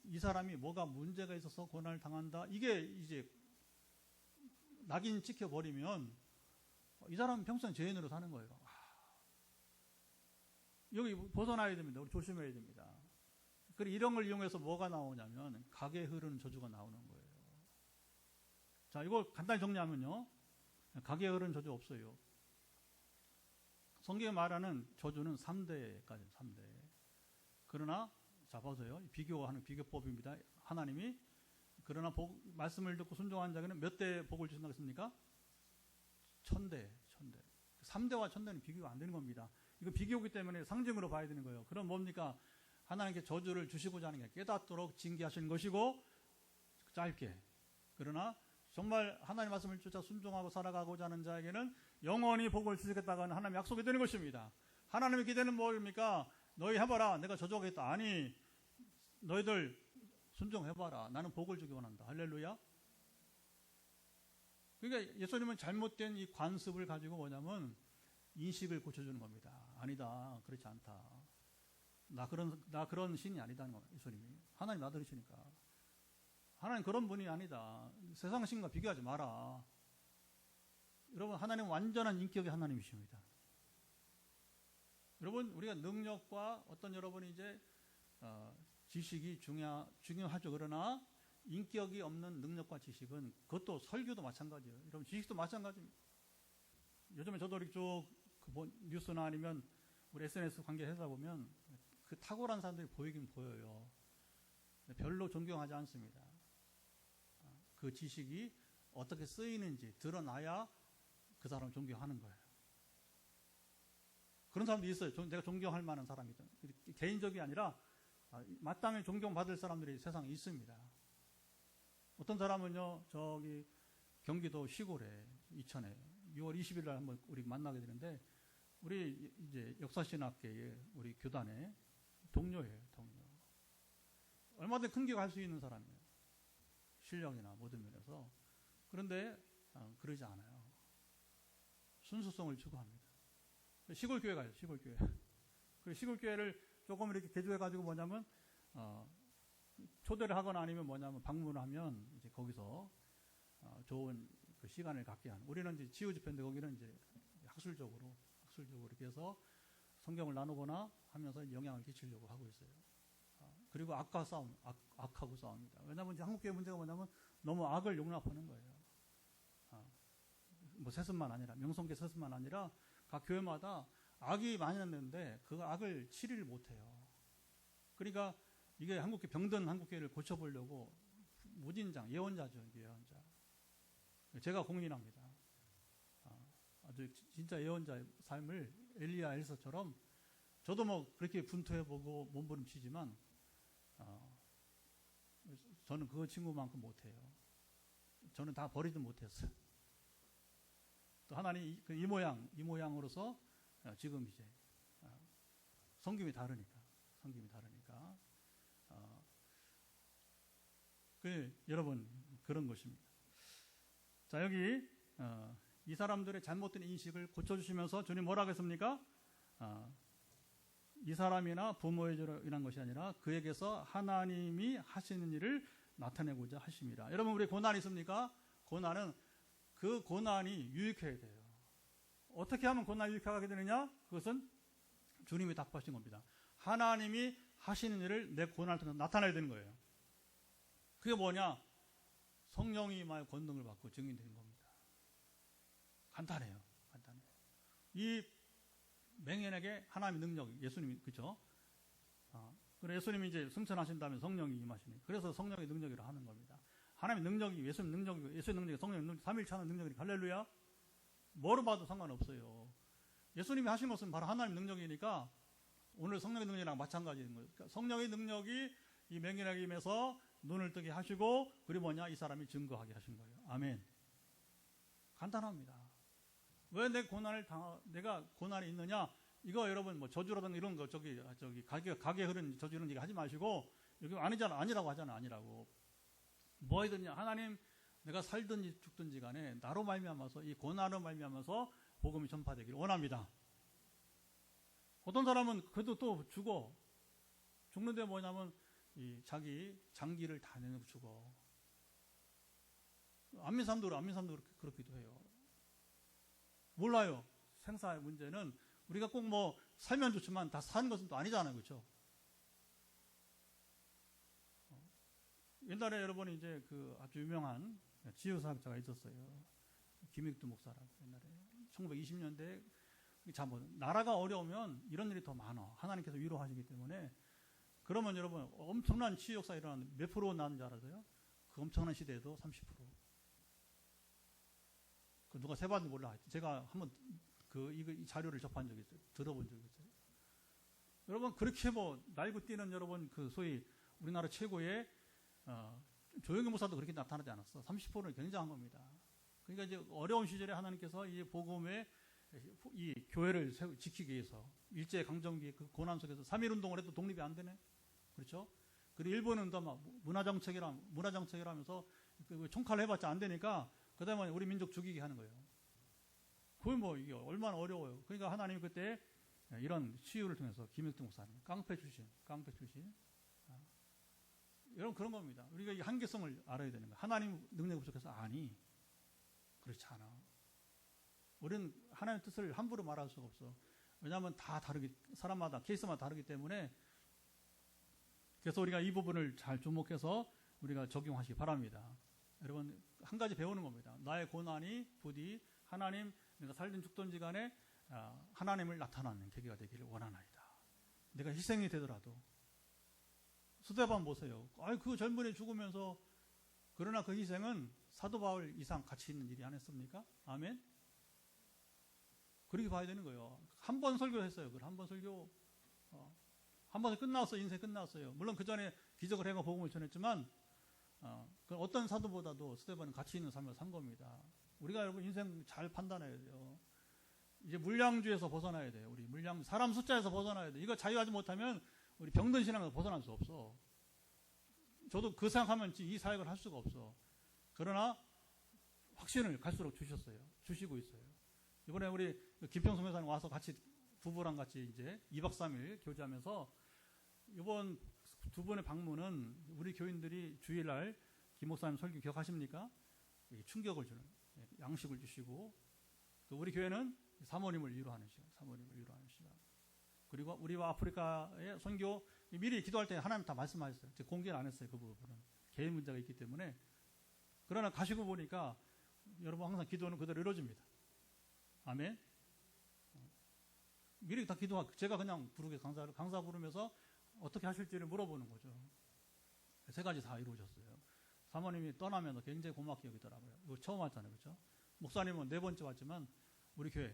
이 사람이 뭐가 문제가 있어서 고난을 당한다, 이게 이제 낙인 찍혀버리면 이 사람은 평생 죄인으로 사는 거예요. 여기 벗어나야 됩니다. 우리 조심해야 됩니다. 그리고 이런 걸 이용해서 뭐가 나오냐면 각에 흐르는 저주가 나오는 거예요. 자, 이걸 간단히 정리하면요, 각에 흐르는 저주 없어요. 성경에 말하는 저주는 3대까지 3대. 그러나 자 보세요. 비교하는 비교법입니다. 하나님이 그러나 말씀을 듣고 순종한 자에게는 몇 대 복을 주신다고 했습니까? 1000대. 3대와 1000대는 비교가 안 되는 겁니다. 이거 비교이기 때문에 상징으로 봐야 되는 거예요. 그럼 뭡니까? 하나님께 저주를 주시고자 하는 게 깨닫도록 징계하시는 것이고, 짧게. 그러나 정말 하나님 말씀을 쫓아 순종하고 살아가고자 하는 자에게는 영원히 복을 주시겠다고 하는 하나님의 약속이 되는 것입니다. 하나님의 기대는 뭡니까? 너희 해봐라, 내가 저주하겠다. 아니, 너희들 순종해봐라. 나는 복을 주기 원한다. 할렐루야. 그러니까 예수님은 잘못된 이 관습을 가지고 뭐냐면 인식을 고쳐주는 겁니다. 아니다. 그렇지 않다. 나 그런 신이 아니다는 거예요. 예수님이. 하나님 아들이시니까. 하나님 그런 분이 아니다. 세상 신과 비교하지 마라. 여러분, 하나님은 완전한 인격의 하나님이십니다. 여러분, 우리가 능력과 어떤 여러분이 이제 지식이 중요하죠. 그러나 인격이 없는 능력과 지식은 그것도 설교도 마찬가지예요. 여러분, 지식도 마찬가지입니다. 요즘에 저도 이렇게 쭉 뉴스나 아니면 우리 SNS 관계해서 보면 그 탁월한 사람들이 보이긴 보여요. 별로 존경하지 않습니다. 그 지식이 어떻게 쓰이는지 드러나야 그 사람을 존경하는 거예요. 그런 사람도 있어요. 내가 존경할 만한 사람이든. 개인적이 아니라 마땅히 존경받을 사람들이 세상에 있습니다. 어떤 사람은요, 저기 경기도 시골에, 이천에 6월 20일 날 한번 우리 만나게 되는데, 우리 이제 역사신학계의 우리 교단의 동료예요, 동료. 얼마든지 큰 길 갈 수 있는 사람이에요. 실력이나 모든 면에서. 그런데 그러지 않아요. 순수성을 추구합니다. 시골교회 가요, 시골교회. 그 시골교회를 조금 이렇게 개조해가지고 뭐냐면, 초대를 하거나 아니면 뭐냐면 방문을 하면 이제 거기서 좋은 그 시간을 갖게 하는. 우리는 이제 치유 집회인데 거기는 이제 학술적으로 이렇게 해서 성경을 나누거나 하면서 영향을 끼치려고 하고 있어요. 그리고 악하고 싸웁니다. 왜냐하면 이제 한국교회 문제가 뭐냐면 너무 악을 용납하는 거예요. 뭐 세습만 아니라, 명성계 세습만 아니라 각 교회마다 악이 많이 났는데 그 악을 치리를 못해요. 그러니까 이게 병든 한국교회를 고쳐보려고 무진장, 예언자죠, 예언자. 제가 공인합니다. 아주 진짜 예언자의 삶을 엘리야, 엘사처럼 저도 뭐 그렇게 분투해보고 몸부림치지만 저는 그 친구만큼 못해요. 저는 다 버리지 못했어요. 또 하나님 이 모양으로서 지금 이제 성김이 다르니까 여러분 그런 것입니다. 자, 여기 이 사람들의 잘못된 인식을 고쳐주시면서 주님 뭐라고 했습니까? 이 사람이나 부모의 죄로 인한 것이 아니라 그에게서 하나님이 하시는 일을 나타내고자 하십니다. 여러분, 우리 고난이 있습니까? 고난은 그 고난이 유익해야 돼요. 어떻게 하면 고난이 유익하게 되느냐? 그것은 주님이 답하신 겁니다. 하나님이 하시는 일을 내 고난을 통해서 나타내야 되는 거예요. 그게 뭐냐? 성령이 임하여 권능을 받고 증인되는 겁니다. 간단해요. 이 맹인에게 하나님의 능력, 예수님이, 그죠? 그래서 예수님이 이제 승천하신다면 성령이 임하시니, 그래서 성령의 능력이라 하는 겁니다. 하나님의 능력이, 예수님 능력이고, 예수의 능력이 성령의 능력, 삼일차는 능력이니, 할렐루야. 뭐로 봐도 상관없어요. 예수님이 하신 것은 바로 하나님의 능력이니까, 오늘 성령의 능력이랑 마찬가지인 거예요. 그러니까 성령의 능력이 이 맹인에게 임해서 눈을 뜨게 하시고, 그리고 뭐냐? 이 사람이 증거하게 하신 거예요. 아멘. 간단합니다. 왜 내가 고난이 있느냐? 이거 여러분 뭐 저주라든가 이런 거 저기 가게 흐른 저주 이런 얘기 하지 마시고, 여기 아니라고 하잖아. 아니라고. 뭐이든냐? 하나님, 내가 살든지 죽든지 간에 나로 말미암아서, 이 고난으로 말미암아서 복음이 전파되기를 원합니다. 어떤 사람은 그래도 또 죽는데 뭐냐면 이 자기 장기를 다 내놓고 죽어. 안 믿는 사람도 그렇기도 해요. 몰라요. 생사의 문제는 우리가 꼭 뭐 살면 좋지만 다 사는 것은 또 아니잖아요. 그렇죠? 옛날에 여러분이 이제 그 아주 유명한 지효사학자가 있었어요. 김익두 목사라고. 옛날에 1920년대 나라가 어려우면 이런 일이 더 많아. 하나님께서 위로하시기 때문에. 그러면 여러분 엄청난 치유 역사 일어나는 몇 프로 나는 줄 알아서요? 그 엄청난 시대에도 30%. 그 누가 세봤는지 몰라. 제가 한번 이 자료를 접한 적이 있어요. 들어본 적이 있어요. 여러분, 그렇게 뭐 날고 뛰는 여러분 그 소위 우리나라 최고의 조영기 목사도 그렇게 나타나지 않았어. 30%는 굉장한 겁니다. 그러니까 이제 어려운 시절에 하나님께서 이 복음의 이 교회를 지키기 위해서 일제 강점기 그 고난 속에서 3.1 운동을 해도 독립이 안 되네. 그렇죠? 그리고 일본은 또 막 문화정책이라면서 그 총칼을 해봤자 안 되니까 그다음에 우리 민족 죽이게 하는 거예요. 그건 뭐 이게 얼마나 어려워요. 그러니까 하나님이 그때 이런 치유를 통해서 김일동 목사님 깡패 출신 여러분 그런 겁니다. 우리가 이 한계성을 알아야 되는 거야. 하나님 능력이 부족해서 아니 그렇지 않아. 우리는 하나님의 뜻을 함부로 말할 수가 없어. 왜냐하면 다 다르기 사람마다 케이스마다 다르기 때문에 그래서 우리가 이 부분을 잘 주목해서 우리가 적용하시기 바랍니다. 여러분 한 가지 배우는 겁니다. 나의 고난이 부디 하나님 내가 살든 죽든지 간에 하나님을 나타나는 계기가 되기를 원하나이다. 내가 희생이 되더라도 스데반 보세요. 그 젊은이 죽으면서 그러나 그 희생은 사도 바울 이상 가치 있는 일이 아니었습니까? 아멘. 그렇게 봐야 되는 거예요. 한 번 설교했어요. 한 번 설교 한 번에 끝났어요. 인생 끝났어요. 물론 그 전에 기적을 해가 복음을 전했지만 어떤 사도보다도 스데반은 가치 있는 삶을 산 겁니다. 우리가 여러분 인생 잘 판단해야 돼요. 이제 물량주에서 벗어나야 돼요. 우리 사람 숫자에서 벗어나야 돼요. 이거 자유하지 못하면 우리 병든 신앙에서 벗어날 수 없어. 저도 그 생각하면 이 사역을 할 수가 없어. 그러나 확신을 갈수록 주시고 있어요. 이번에 우리 김평성 회사님 와서 같이 부부랑 같이 이제 2박 3일 교제하면서 이번 두 번의 방문은 우리 교인들이 주일날 김 목사님 설교 기억하십니까? 충격을 주는 양식을 주시고 또 우리 교회는 사모님을 위로하는 시간, 그리고 우리와 아프리카의 선교 미리 기도할 때 하나님 다 말씀하셨어요. 제가 공개는 안 했어요. 그 부분은 개인 문제가 있기 때문에. 그러나 가시고 보니까 여러분 항상 기도는 그대로 이루어집니다. 아멘. 미리 다 기도하고 제가 그냥 강사 부르면서 어떻게 하실지를 물어보는 거죠. 세 가지 다 이루어졌어요. 사모님이 떠나면서 굉장히 고맙게 여기더라고요. 이거 처음 왔잖아요. 그렇죠? 목사님은 4번째 왔지만 우리 교회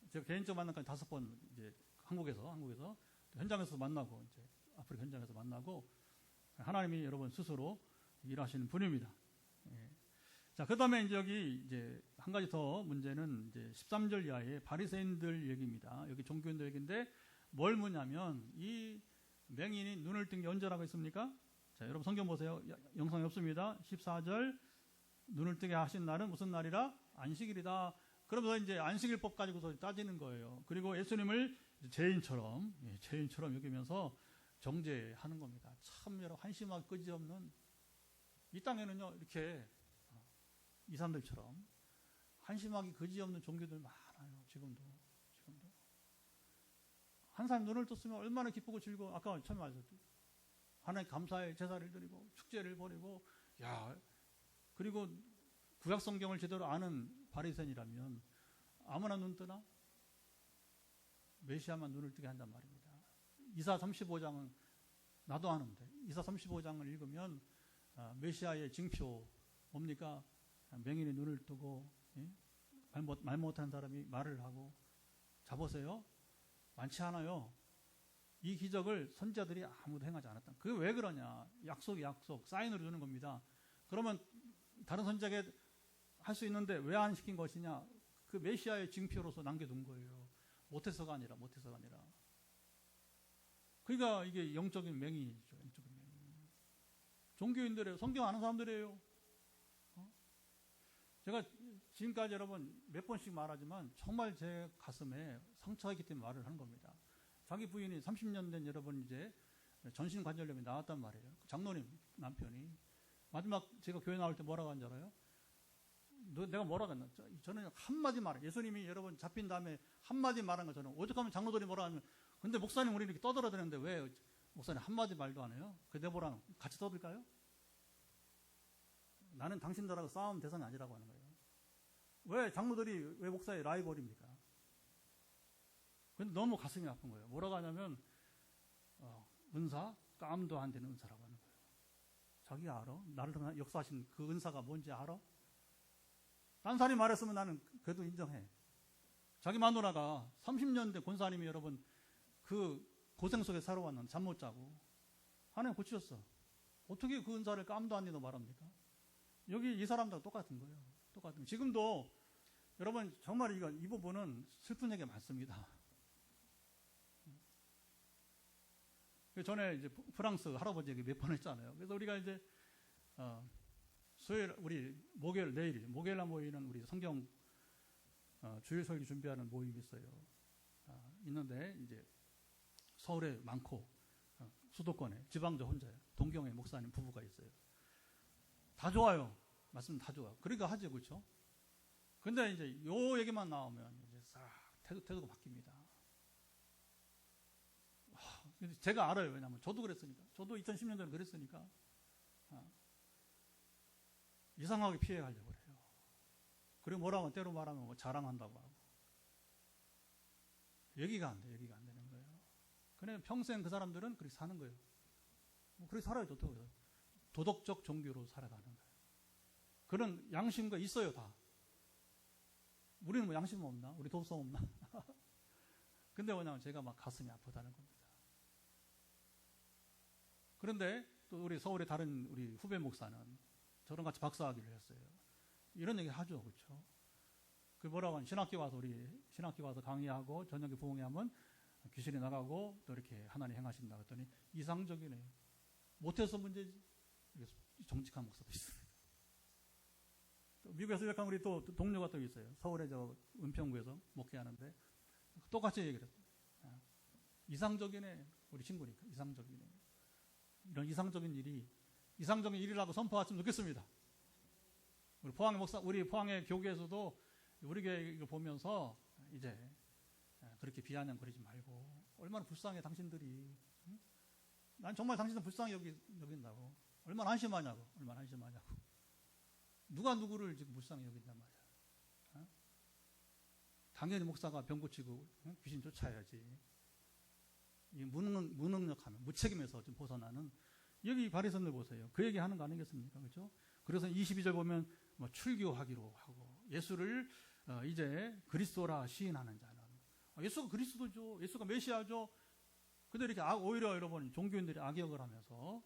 제가 개인적으로 만난 건 5번 이제 한국에서 현장에서 만나고 이제 아프리카 현장에서 만나고 하나님이 여러분 스스로 일하시는 분입니다. 예. 자, 그다음에 이제 여기 이제 한 가지 더 문제는 이제 13절 이하의 바리새인들 얘기입니다. 여기 종교인들 얘기인데 뭘 묻냐면 이 맹인이 눈을 뜬 게 언제라고 했습니까? 자, 여러분 성경 보세요. 영상이 없습니다. 14절 눈을 뜨게 하신 날은 무슨 날이라? 안식일이다. 그러면서 이제 안식일법 가지고서 따지는 거예요. 그리고 예수님을 죄인처럼 여기면서 정죄하는 겁니다. 참 여러 한심하고 끄지없는 이 땅에는요 이렇게 이 사람들처럼 한심하게 그지없는 종교들 많아요. 지금도 한 사람 눈을 떴으면 얼마나 기쁘고 즐거워. 아까 처음에 말했죠. 하나님 감사의 제사를 드리고 축제를 벌이고 그리고 구약 성경을 제대로 아는 바리새인이라면 아무나 눈 뜨나? 메시아만 눈을 뜨게 한단 말입니다. 이사 35장은 나도 아는데 이사 35장을 읽으면 메시아의 징표 뭡니까? 맹인의 눈을 뜨고 말 못하는 사람이 말을 하고 잡으세요? 많지 않아요. 이 기적을 선지자들이 아무도 행하지 않았다. 그게 왜 그러냐? 약속 사인으로 주는 겁니다. 그러면 다른 선지자에게 할 수 있는데 왜 안 시킨 것이냐? 그 메시아의 징표로서 남겨둔 거예요. 못해서가 아니라. 그러니까 이게 영적인 맹인이죠. 종교인들이에요. 성경 아는 사람들이에요. 제가 지금까지 여러분 몇 번씩 말하지만 정말 제 가슴에 상처가 있기 때문에 말을 하는 겁니다. 자기 부인이 30년 된 여러분 이제 전신관절염이 나왔단 말이에요. 장로님 남편이 마지막 제가 교회 나올 때 뭐라고 한줄 알아요? 내가 뭐라고 했나? 저는 한마디 말해. 예수님이 여러분 잡힌 다음에 한마디 말한 거 저는 오죽하면 장로들이 뭐라 하면 근데 목사님 우리 이렇게 떠들어대는데 왜 목사님 한마디 말도 안 해요? 그 내보랑 같이 떠들까요? 나는 당신들하고 싸움 대상이 아니라고 하는 거예요. 왜 장로들이 왜 목사의 라이벌입니까? 근데 너무 가슴이 아픈 거예요. 뭐라고 하냐면 은사, 깜도 안 되는 은사라고 하는 거예요. 자기가 알아? 나를 역사하신 그 은사가 뭔지 알아? 딴 사람이 말했으면 나는 그래도 인정해. 자기 마누라가 30년 된 권사님이 여러분 그 고생 속에 살아왔는데 잠 못 자고 하나님 고치셨어. 어떻게 그 은사를 깜도 안 되는 말합니까? 여기 이 사람들과 똑같은 거예요. 지금도 여러분 정말 이 부분은 슬픈 얘기가 많습니다. 전에 이제 프랑스 할아버지 얘기 몇 번 했잖아요. 그래서 우리가 이제 수요일 우리 목요일 날 모이는 우리 성경 주일 설교 준비하는 모임이 있어요. 있는데 이제 서울에 많고 수도권에 지방자 혼자요. 동경에 목사님 부부가 있어요. 다 좋아요. 말씀 다 좋아. 그러니까 하죠, 그렇죠? 근데 이제 요 얘기만 나오면 이제 싹 태도가 바뀝니다. 제가 알아요. 왜냐하면 저도 그랬으니까. 저도 2010년 전에 그랬으니까. 이상하게 피해가려고 그래요. 그리고 뭐라고 때로 말하면 뭐 자랑한다고 하고. 얘기가 안 되는 거예요. 그냥 평생 그 사람들은 그렇게 사는 거예요. 뭐 그렇게 살아야 좋다고요. 도덕적 종교로 살아가는 거예요. 그런 양심과 있어요, 다. 우리는 뭐 양심 없나? 우리 도덕성 없나? 근데 뭐냐면 제가 막 가슴이 아프다는 겁니다. 그런데 또 우리 서울의 다른 우리 후배 목사는 저랑 같이 박사학위를 했어요. 이런 얘기 하죠, 그렇죠? 그 뭐라고 하면 신학교 와서 강의하고 저녁에 부흥회하면 귀신이 나가고 또 이렇게 하나님 행하신다 했더니 이상적이네. 못해서 문제지. 정직한 목사도 있습니다. 또 미국에서 일한 우리 또 동료가 또 있어요. 서울에 저 은평구에서 목회하는데 똑같이 얘기를 했어요. 이상적이네. 우리 친구니까 이상적이네. 이런 이상적인 일이라고 선포했으면 좋겠습니다. 우리 포항의 교계에서도 우리 교회 이거 보면서 이제 그렇게 비아냥거리지 말고 얼마나 불쌍해 당신들이. 응? 난 정말 당신들 불쌍히 여긴다고. 얼마나 한심하냐고. 누가 누구를 지금 불쌍히 여긴단 말이야. 어? 당연히 목사가 병 고치고 귀신 쫓아야지. 이 무능력하면 무책임에서 좀 벗어나는 여기 바리새인들 보세요. 그 얘기하는 거 아니겠습니까? 그렇죠? 그래서 22절 보면 뭐 출교하기로 하고 예수를 이제 그리스도라 시인하는 자는 예수가 그리스도죠. 예수가 메시아죠. 근데 이렇게 오히려 여러분 종교인들이 악역을 하면서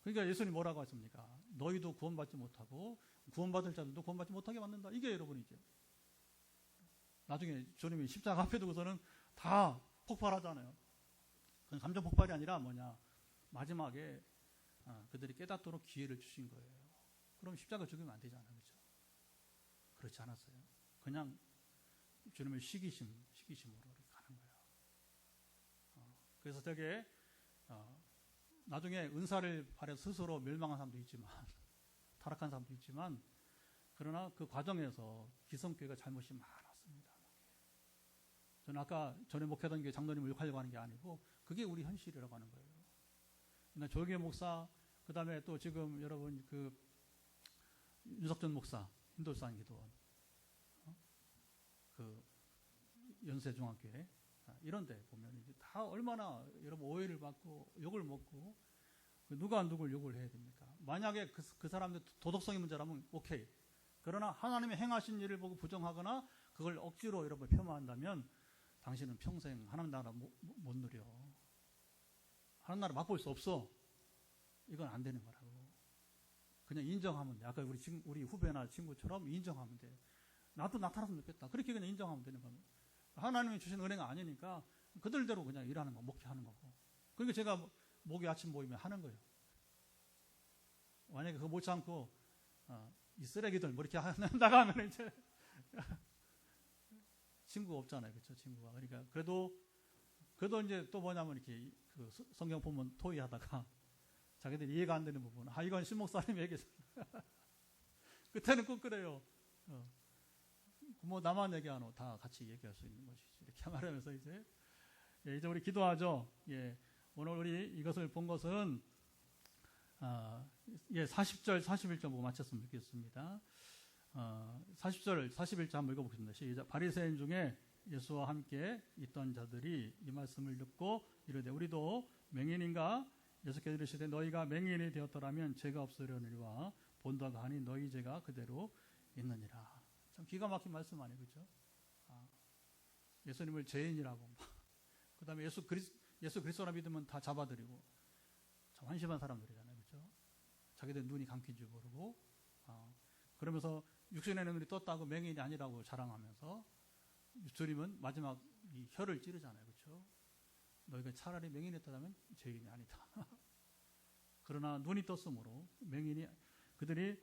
그러니까 예수님 뭐라고 하십니까? 너희도 구원받지 못하고 구원받을 자들도 구원받지 못하게 만든다. 이게 여러분이죠. 나중에 주님이 십자가 앞에 두고서는 다 폭발하잖아요. 그건 감정 폭발이 아니라 마지막에 그들이 깨닫도록 기회를 주신 거예요. 그럼 십자가 죽이면 안 되잖아요. 그렇죠? 그렇지 않았어요. 그냥 주님의 시기심으로 이렇게 가는 거예요. 그래서 저게 나중에 은사를 바래서 스스로 멸망한 사람도 있지만 타락한 사람도 있지만 그러나 그 과정에서 기성교회가 잘못이 많았습니다. 저는 아까 전에 목회하던 게 장로님을 욕하려고 하는 게 아니고 그게 우리 현실이라고 하는 거예요. 조계 목사 그 다음에 또 지금 여러분 그 윤석전 목사 인도산 기도원 그 연세중학교에 이런데 보면 이제 다 얼마나 여러분 오해를 받고 욕을 먹고 누가 누굴 욕을 해야 됩니까? 만약에 그 사람들 도덕성의 문제라면 오케이. 그러나 하나님의 행하신 일을 보고 부정하거나 그걸 억지로 여러분 폄하한다면 당신은 평생 하나님 나라 못 누려. 하나님 나라 맛볼 수 없어. 이건 안 되는 거라고. 그냥 인정하면 돼. 아까 우리 후배나 친구처럼 인정하면 돼. 나도 나타났으면 좋겠다. 그렇게 그냥 인정하면 되는 겁니다. 하나님이 주신 은혜가 아니니까 그들대로 그냥 일하는 거, 목회하는 거고. 그러니까 제가 목요 아침 모이면 하는 거예요. 만약에 그거 못 참고 이 쓰레기들 뭐 이렇게 나가면 이제 친구가 없잖아요, 그렇죠? 친구가. 그러니까 그래도 이제 또 뭐냐면 이렇게 그 성경 보면 토의하다가 자기들이 이해가 안 되는 부분, 이건 신 목사님이 얘기했어. 그때는 꼭 그래요. 뭐 나만 얘기하노 다 같이 얘기할 수 있는 것이지. 이렇게 말하면서 이제 우리 기도하죠. 오늘 우리 이것을 본 것은 40절, 41절 보고 마쳤으면 좋겠습니다. 40절, 41절 한번 읽어보겠습니다. 시작. 바리새인 중에 예수와 함께 있던 자들이 이 말씀을 듣고 이르되 우리도 맹인인가? 예수께서 이르시되 너희가 맹인이 되었더라면 죄가 없으려니와 본다가 하니 너희 죄가 그대로 있느니라. 참 기가 막힌 말씀 아니에요, 그렇죠? 예수님을 죄인이라고, 그 다음에 예수 그리스도라 믿으면 다 잡아들이고, 참 한심한 사람들이잖아요, 그렇죠? 자기들 눈이 감긴 줄 모르고, 그러면서 육신의 눈이 떴다고 맹인이 아니라고 자랑하면서 주님은 마지막 이 혀를 찌르잖아요, 그렇죠? 너희가 차라리 맹인했다면 죄인이 아니다. 그러나 눈이 떴으므로 맹인이 그들이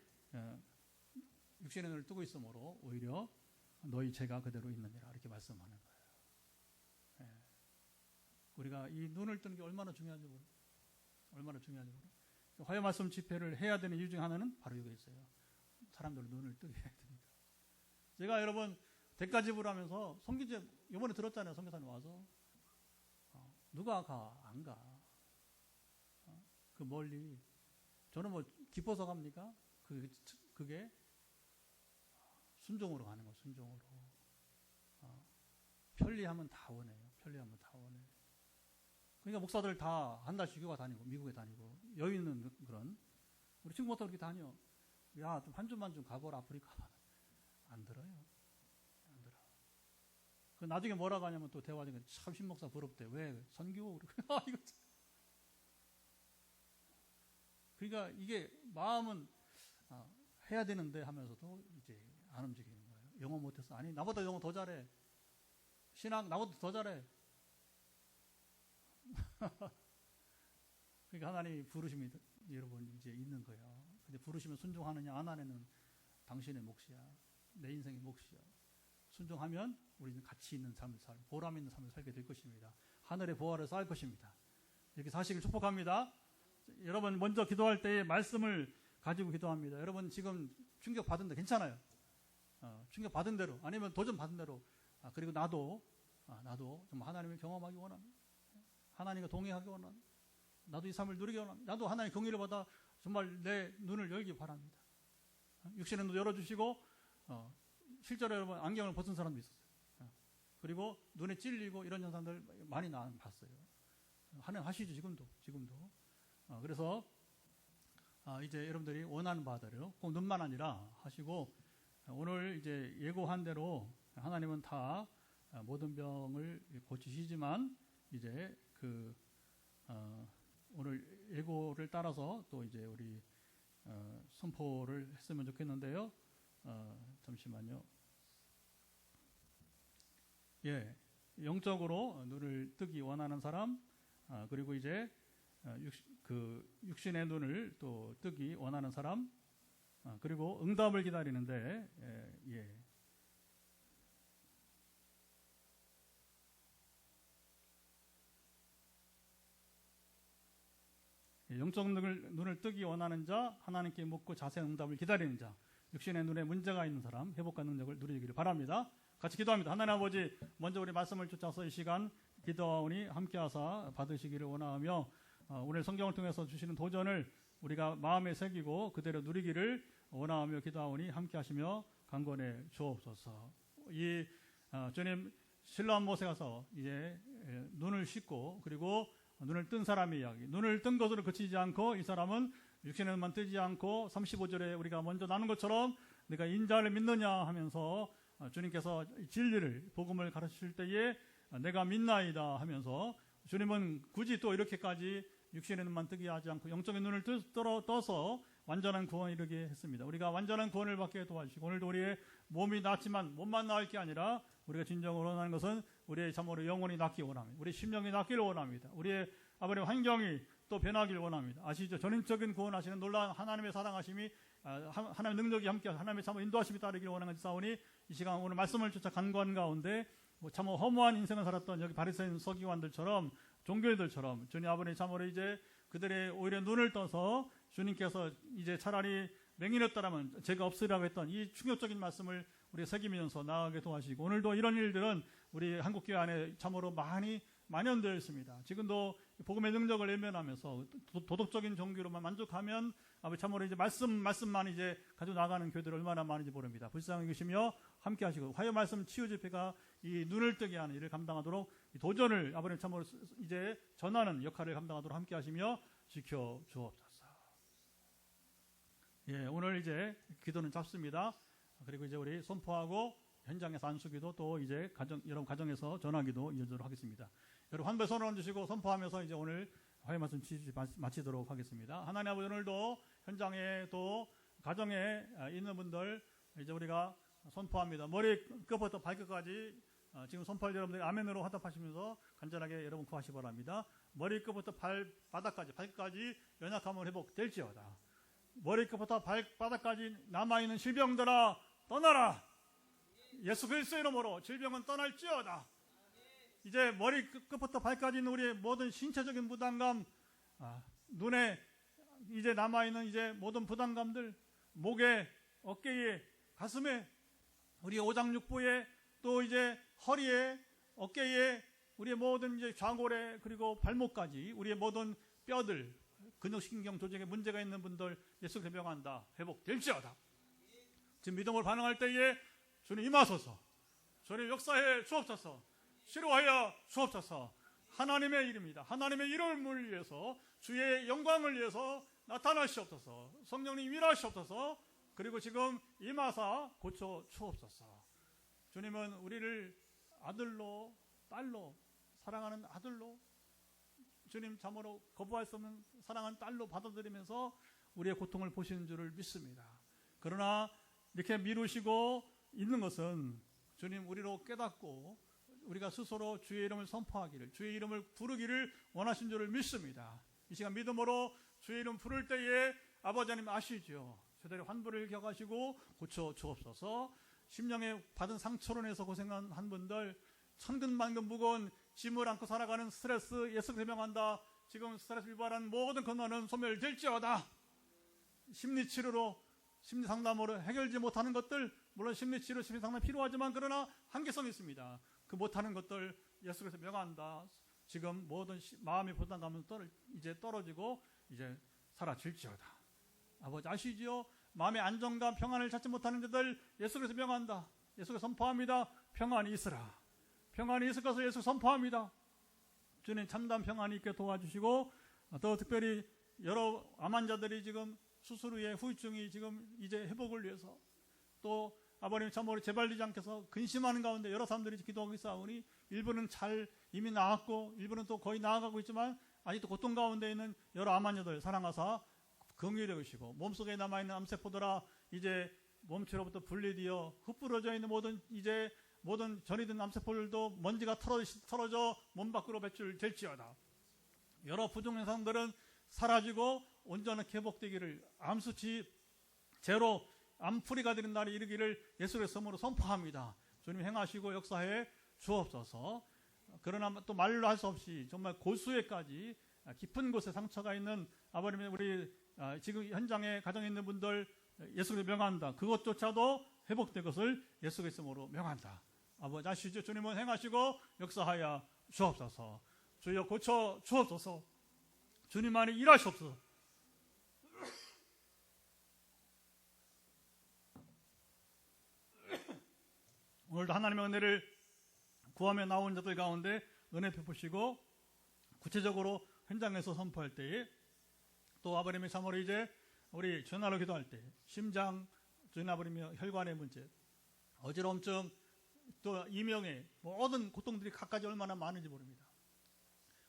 육신의 눈을 뜨고 있으므로 오히려 너희 죄가 그대로 있느니라 이렇게 말씀하는 거예요. 예. 우리가 이 눈을 뜨는 게 얼마나 중요한지 모르. 얼마나 중요한지 모르. 화요 말씀 집회를 해야 되는 이유 중 하나는 바로 여기 있어요. 사람들 눈을 뜨게 해야 됩니다. 제가 여러분 대가 지불하면서 선교제 이번에 들었잖아요. 선교사님 와서 누가 가? 안 가. 그 멀리 저는 뭐 기뻐서 갑니까? 그게 순종으로 가는 거. 순종으로 편리하면 다 원해요. 편리하면 다 원해. 그러니까 목사들 다 한 달씩 휴가 다니고 미국에 다니고 여유 있는 그런 우리 친구부터 그렇게 다녀. 야, 좀 한 주만 좀 가보라 아프리카. 안 들어요. 안 들어. 그 나중에 뭐라고 하냐면 또 대화 중에 참 신목사 부럽대. 왜 선교? 이거. 그러니까 이게 마음은 해야 되는데 하면서도 이제 안 움직이는 거예요. 영어 못해서 아니 나보다 영어 더 잘해. 신학 나보다 더 잘해. 그러니까 하나님이 부르심이 여러분 이제 있는 거예요. 근데 부르시면 순종하느냐 안 하느냐는 당신의 몫이야. 내 인생의 몫이야. 순종하면 우리는 가치 있는 삶을 보람 있는 삶을 살게 될 것입니다. 하늘의 보화를 쌓을 것입니다. 이렇게 사시길 축복합니다. 여러분 먼저 기도할 때에 말씀을 가지고 기도합니다. 여러분 지금 충격 받은 데 괜찮아요. 충격 받은 대로 아니면 도전 받은 대로 그리고 나도 정말 하나님을 경험하기 원합니다. 하나님과 동행하기 원합니다. 나도 이 삶을 누리기 원합니다. 나도 하나님의 경의를 받아 정말 내 눈을 열기 바랍니다. 육신의 눈도 열어주시고 실제로 여러분 안경을 벗은 사람도 있었어요. 그리고 눈에 찔리고 이런 현상들 많이 봤어요. 하시죠 지금도. 그래서 이제 여러분들이 원하는 바대로 꼭 눈만 아니라 하시고 오늘 이제 예고한 대로 하나님은 다 모든 병을 고치시지만 이제 오늘 예고를 따라서 또 이제 우리 선포를 했으면 좋겠는데요. 잠시만요. 예, 영적으로 눈을 뜨기 원하는 사람, 그리고 이제 육신의 눈을 또 뜨기 원하는 사람, 그리고 응답을 기다리는데, 예. 영적 눈을 뜨기 원하는 자, 하나님께 묻고 자세한 응답을 기다리는 자, 육신의 눈에 문제가 있는 사람, 회복과 능력을 누리기를 바랍니다. 같이 기도합니다. 하나님 아버지, 먼저 우리 말씀을 쫓아서 이 시간 기도하오니 함께하사 받으시기를 원하며 오늘 성경을 통해서 주시는 도전을 우리가 마음에 새기고 그대로 누리기를 원하며 기도하오니 함께하시며 강권해 주옵소서. 주님 실로암 못에 가서 이제 눈을 씻고 그리고 눈을 뜬 사람의 이야기, 눈을 뜬 것으로 그치지 않고 이 사람은 육신의 눈만 뜨지 않고 35절에 우리가 먼저 나눈 것처럼 내가 인자를 믿느냐 하면서 주님께서 진리를 복음을 가르치실 때에 내가 믿나이다 하면서 주님은 굳이 또 이렇게까지 육신의 눈만 뜨게 하지 않고 영적인 눈을 떠서 완전한 구원에 이르게 했습니다. 우리가 완전한 구원을 받게 도와주시고 오늘도 우리의 몸이 낫지만 몸만 나을 게 아니라 우리가 진정으로 원하는 것은 우리의 참으로 영혼이 낫기 원합니다. 우리의 심령이 낫기를 원합니다. 우리의 아버지 환경이 또 변하기를 원합니다. 아시죠? 전인적인 구원하시는 놀라운 하나님의 사랑하심이 하나님의 능력이 함께 하나님의 참으로 인도하심이 따르기를 원하는 사오니 이 시간 오늘 말씀을 쫓아 간구한 가운데 참 허무한 인생을 살았던 여기 바리새인 서기관들처럼 종교인들처럼 주님 아버지 참으로 이제 그들의 오히려 눈을 떠서 주님께서 이제 차라리 맹인했더라면 죄가 없으리라고 했던 이 충격적인 말씀을 우리가 새기면서 나아가게 도와주시고 오늘도 이런 일들은 우리 한국교회 안에 참으로 많이 만연되어 있습니다. 지금도 복음의 능력을 외면하면서 도덕적인 종교로만 만족하면 아버지 참으로 이제 말씀만 이제 가지고 나가는 교회들이 얼마나 많은지 모릅니다. 불쌍히 계시며 함께 하시고 화요 말씀 치유 집회가 이 눈을 뜨게 하는 일을 감당하도록 이 도전을 아버지 참으로 이제 전하는 역할을 감당하도록 함께 하시며 지켜 주옵소서. 예, 오늘 이제 기도는 짧습니다. 그리고 이제 우리 선포하고 현장에서 안수기도 또 이제 여러분 가정에서 전하기도 이어지도록 하겠습니다. 여러분 한 배 손을 얹으시고 선포하면서 이제 오늘 화요 말씀 마치도록 하겠습니다. 하나님 아버지 오늘도 현장에 또 가정에 있는 분들 이제 우리가 선포합니다. 머리 끝부터 발끝까지 지금 선포할 여러분들이 아멘으로 화답하시면서 간절하게 여러분 구하시 바랍니다. 머리끝부터 발바닥까지 연약함을 회복될지어다. 머리끝부터 발바닥까지 남아있는 질병들아 떠나라. 예수 그리스도의 이름으로 질병은 떠날지어다. 이제 머리끝부터 발까지 있는 우리의 모든 신체적인 부담감, 눈에 이제 남아있는 이제 모든 부담감들, 목에, 어깨에, 가슴에, 우리의 오장육부에, 또 이제 허리에, 어깨에, 우리의 모든 이제 좌골에, 그리고 발목까지 우리의 모든 뼈들, 근육신경 조직에 문제가 있는 분들 예수 그리스도 명한다. 회복될지어다. 지금 믿음으로 반응할 때에 주님 임하소서. 주님 역사해 주옵소서. 치료하여 주옵소서. 하나님의 일입니다. 하나님의 이름을 위해서, 주의 영광을 위해서 나타나시옵소서. 성령님 일하시옵소서. 그리고 지금 임하사 고쳐 주옵소서. 주님은 우리를 아들로, 딸로, 사랑하는 아들로, 주님 참으로 거부할 수 없는 사랑하는 딸로 받아들이면서 우리의 고통을 보시는 줄을 믿습니다. 그러나 이렇게 미루시고 있는 것은 주님 우리로 깨닫고 우리가 스스로 주의 이름을 선포하기를, 주의 이름을 부르기를 원하신 줄을 믿습니다. 이 시간 믿음으로 주의 이름 부를 때에 아버지 하나님 아시죠? 저들의 환부를 기억하시고 고쳐 주옵소서. 심령에 받은 상처로 인해서 고생한 한 분들, 천근만근 무거운 짐을 안고 살아가는 스트레스 예수 명한다. 지금 스트레스 유발한 모든 근원은 소멸될지어다. 심리치료로, 심리상담으로 해결지 못하는 것들, 물론 심리치료, 심리상담 필요하지만 그러나 한계성이 있습니다. 그 못하는 것들 예수께서 명한다. 지금 모든 마음의 부담감은 이제 떨어지고 이제 사라질지어다. 아버지 아시지요? 마음의 안정감, 평안을 찾지 못하는 자들 예수께서 명한다. 예수께서 선포합니다. 평안이 있으라. 평안이 있을 것을 예수 선포합니다. 주님 참담 평안이 있게 도와주시고, 더 특별히 여러 암 환자들이 지금 수술 후에 후유증이 지금 이제 회복을 위해서, 또 아버님 참으로 재발되지 않게 해서 근심하는 가운데 여러 사람들이 기도하고 있사오니 일부는 잘 이미 나았고 일부는 또 거의 나아가고 있지만 아직도 고통 가운데 있는 여러 암 환자들 사랑하사 긍휼히 여기시고, 몸속에 남아있는 암세포들아 이제 몸체로부터 분리되어 흩뿌러져 있는 모든 전이 든 암세포들도 먼지가 털어져 몸 밖으로 배출될지어다. 여러 부종현상들은 사라지고 온전하게 회복되기를, 암수치 제로, 암프리가 되는 날이 이르기를 예수의 이름으로 선포합니다. 주님 행하시고 역사해 주옵소서. 그러나 또 말로 할 수 없이 정말 고수에까지 깊은 곳에 상처가 있는 아버님의 우리 지금 현장에 가정에 있는 분들 예수를 명한다. 그것조차도 회복될 것을 예수의 이름으로 명한다. 아버지 아시죠? 주님은 행하시고 역사하여 주옵소서. 주여 고쳐 주옵소서. 주님만이 일하시옵소서. 오늘도 하나님의 은혜를 구하며 나온 자들 가운데 은혜 베푸시고 구체적으로 현장에서 선포할 때에, 또 아버님의 참으로 이제 우리 전화로 기도할 때 심장, 주님 아버님의 혈관의 문제, 어지러움증, 또 이명의 모든 고통들이 각가지 얼마나 많은지 모릅니다.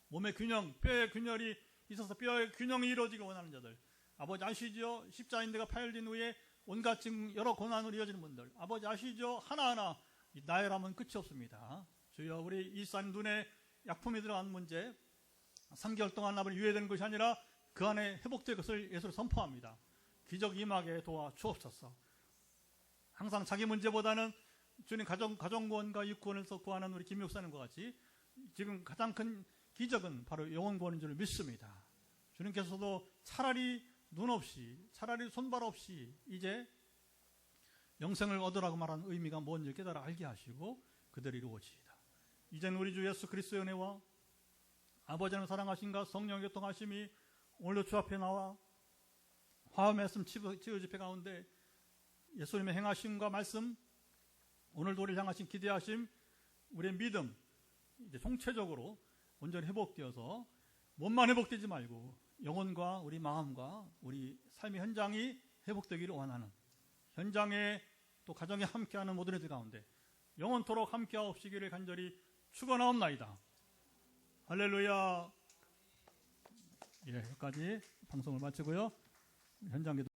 몸의 균형, 뼈의 균열이 있어서 뼈의 균형이 이루어지기 원하는 자들, 아버지 아시죠? 십자인대가 파열된 후에 온갖 지금 여러 고난으로 이어지는 분들, 아버지 아시죠? 하나하나 나열하면 끝이 없습니다. 주여 우리 일산 눈에 약품이 들어간 문제 3개월 동안 아버지 유예되는 것이 아니라 그 안에 회복될 것을 예수로 선포합니다. 기적 임하게 도와주옵소서. 항상 자기 문제보다는 주님 가정구원과 육구원에서 구하는 우리 김 목사님과 같이 지금 가장 큰 기적은 바로 영혼 구원인 줄 믿습니다. 주님께서도 차라리 눈 없이, 차라리 손발 없이 이제 영생을 얻으라고 말하는 의미가 뭔지 깨달아 알게 하시고 그대로 이루어지이다. 이제는 우리 주 예수 그리스도의 은혜와 아버지 하나님 사랑하신가 성령의 교통하심이 오늘도 주 앞에 나와 화합 말씀 치유 집회 가운데 예수님의 행하심과 말씀, 오늘도 우리를 향하신 기대하심, 우리의 믿음 이제 총체적으로 온전히 회복되어서 몸만 회복되지 말고 영혼과 우리 마음과 우리 삶의 현장이 회복되기를 원하는, 현장에 또 가정에 함께하는 모든 이들 가운데 영원토록 함께하옵시기를 간절히 축원하옵나이다. 할렐루야. 예, 여기까지 방송을 마치고요. 현장 기도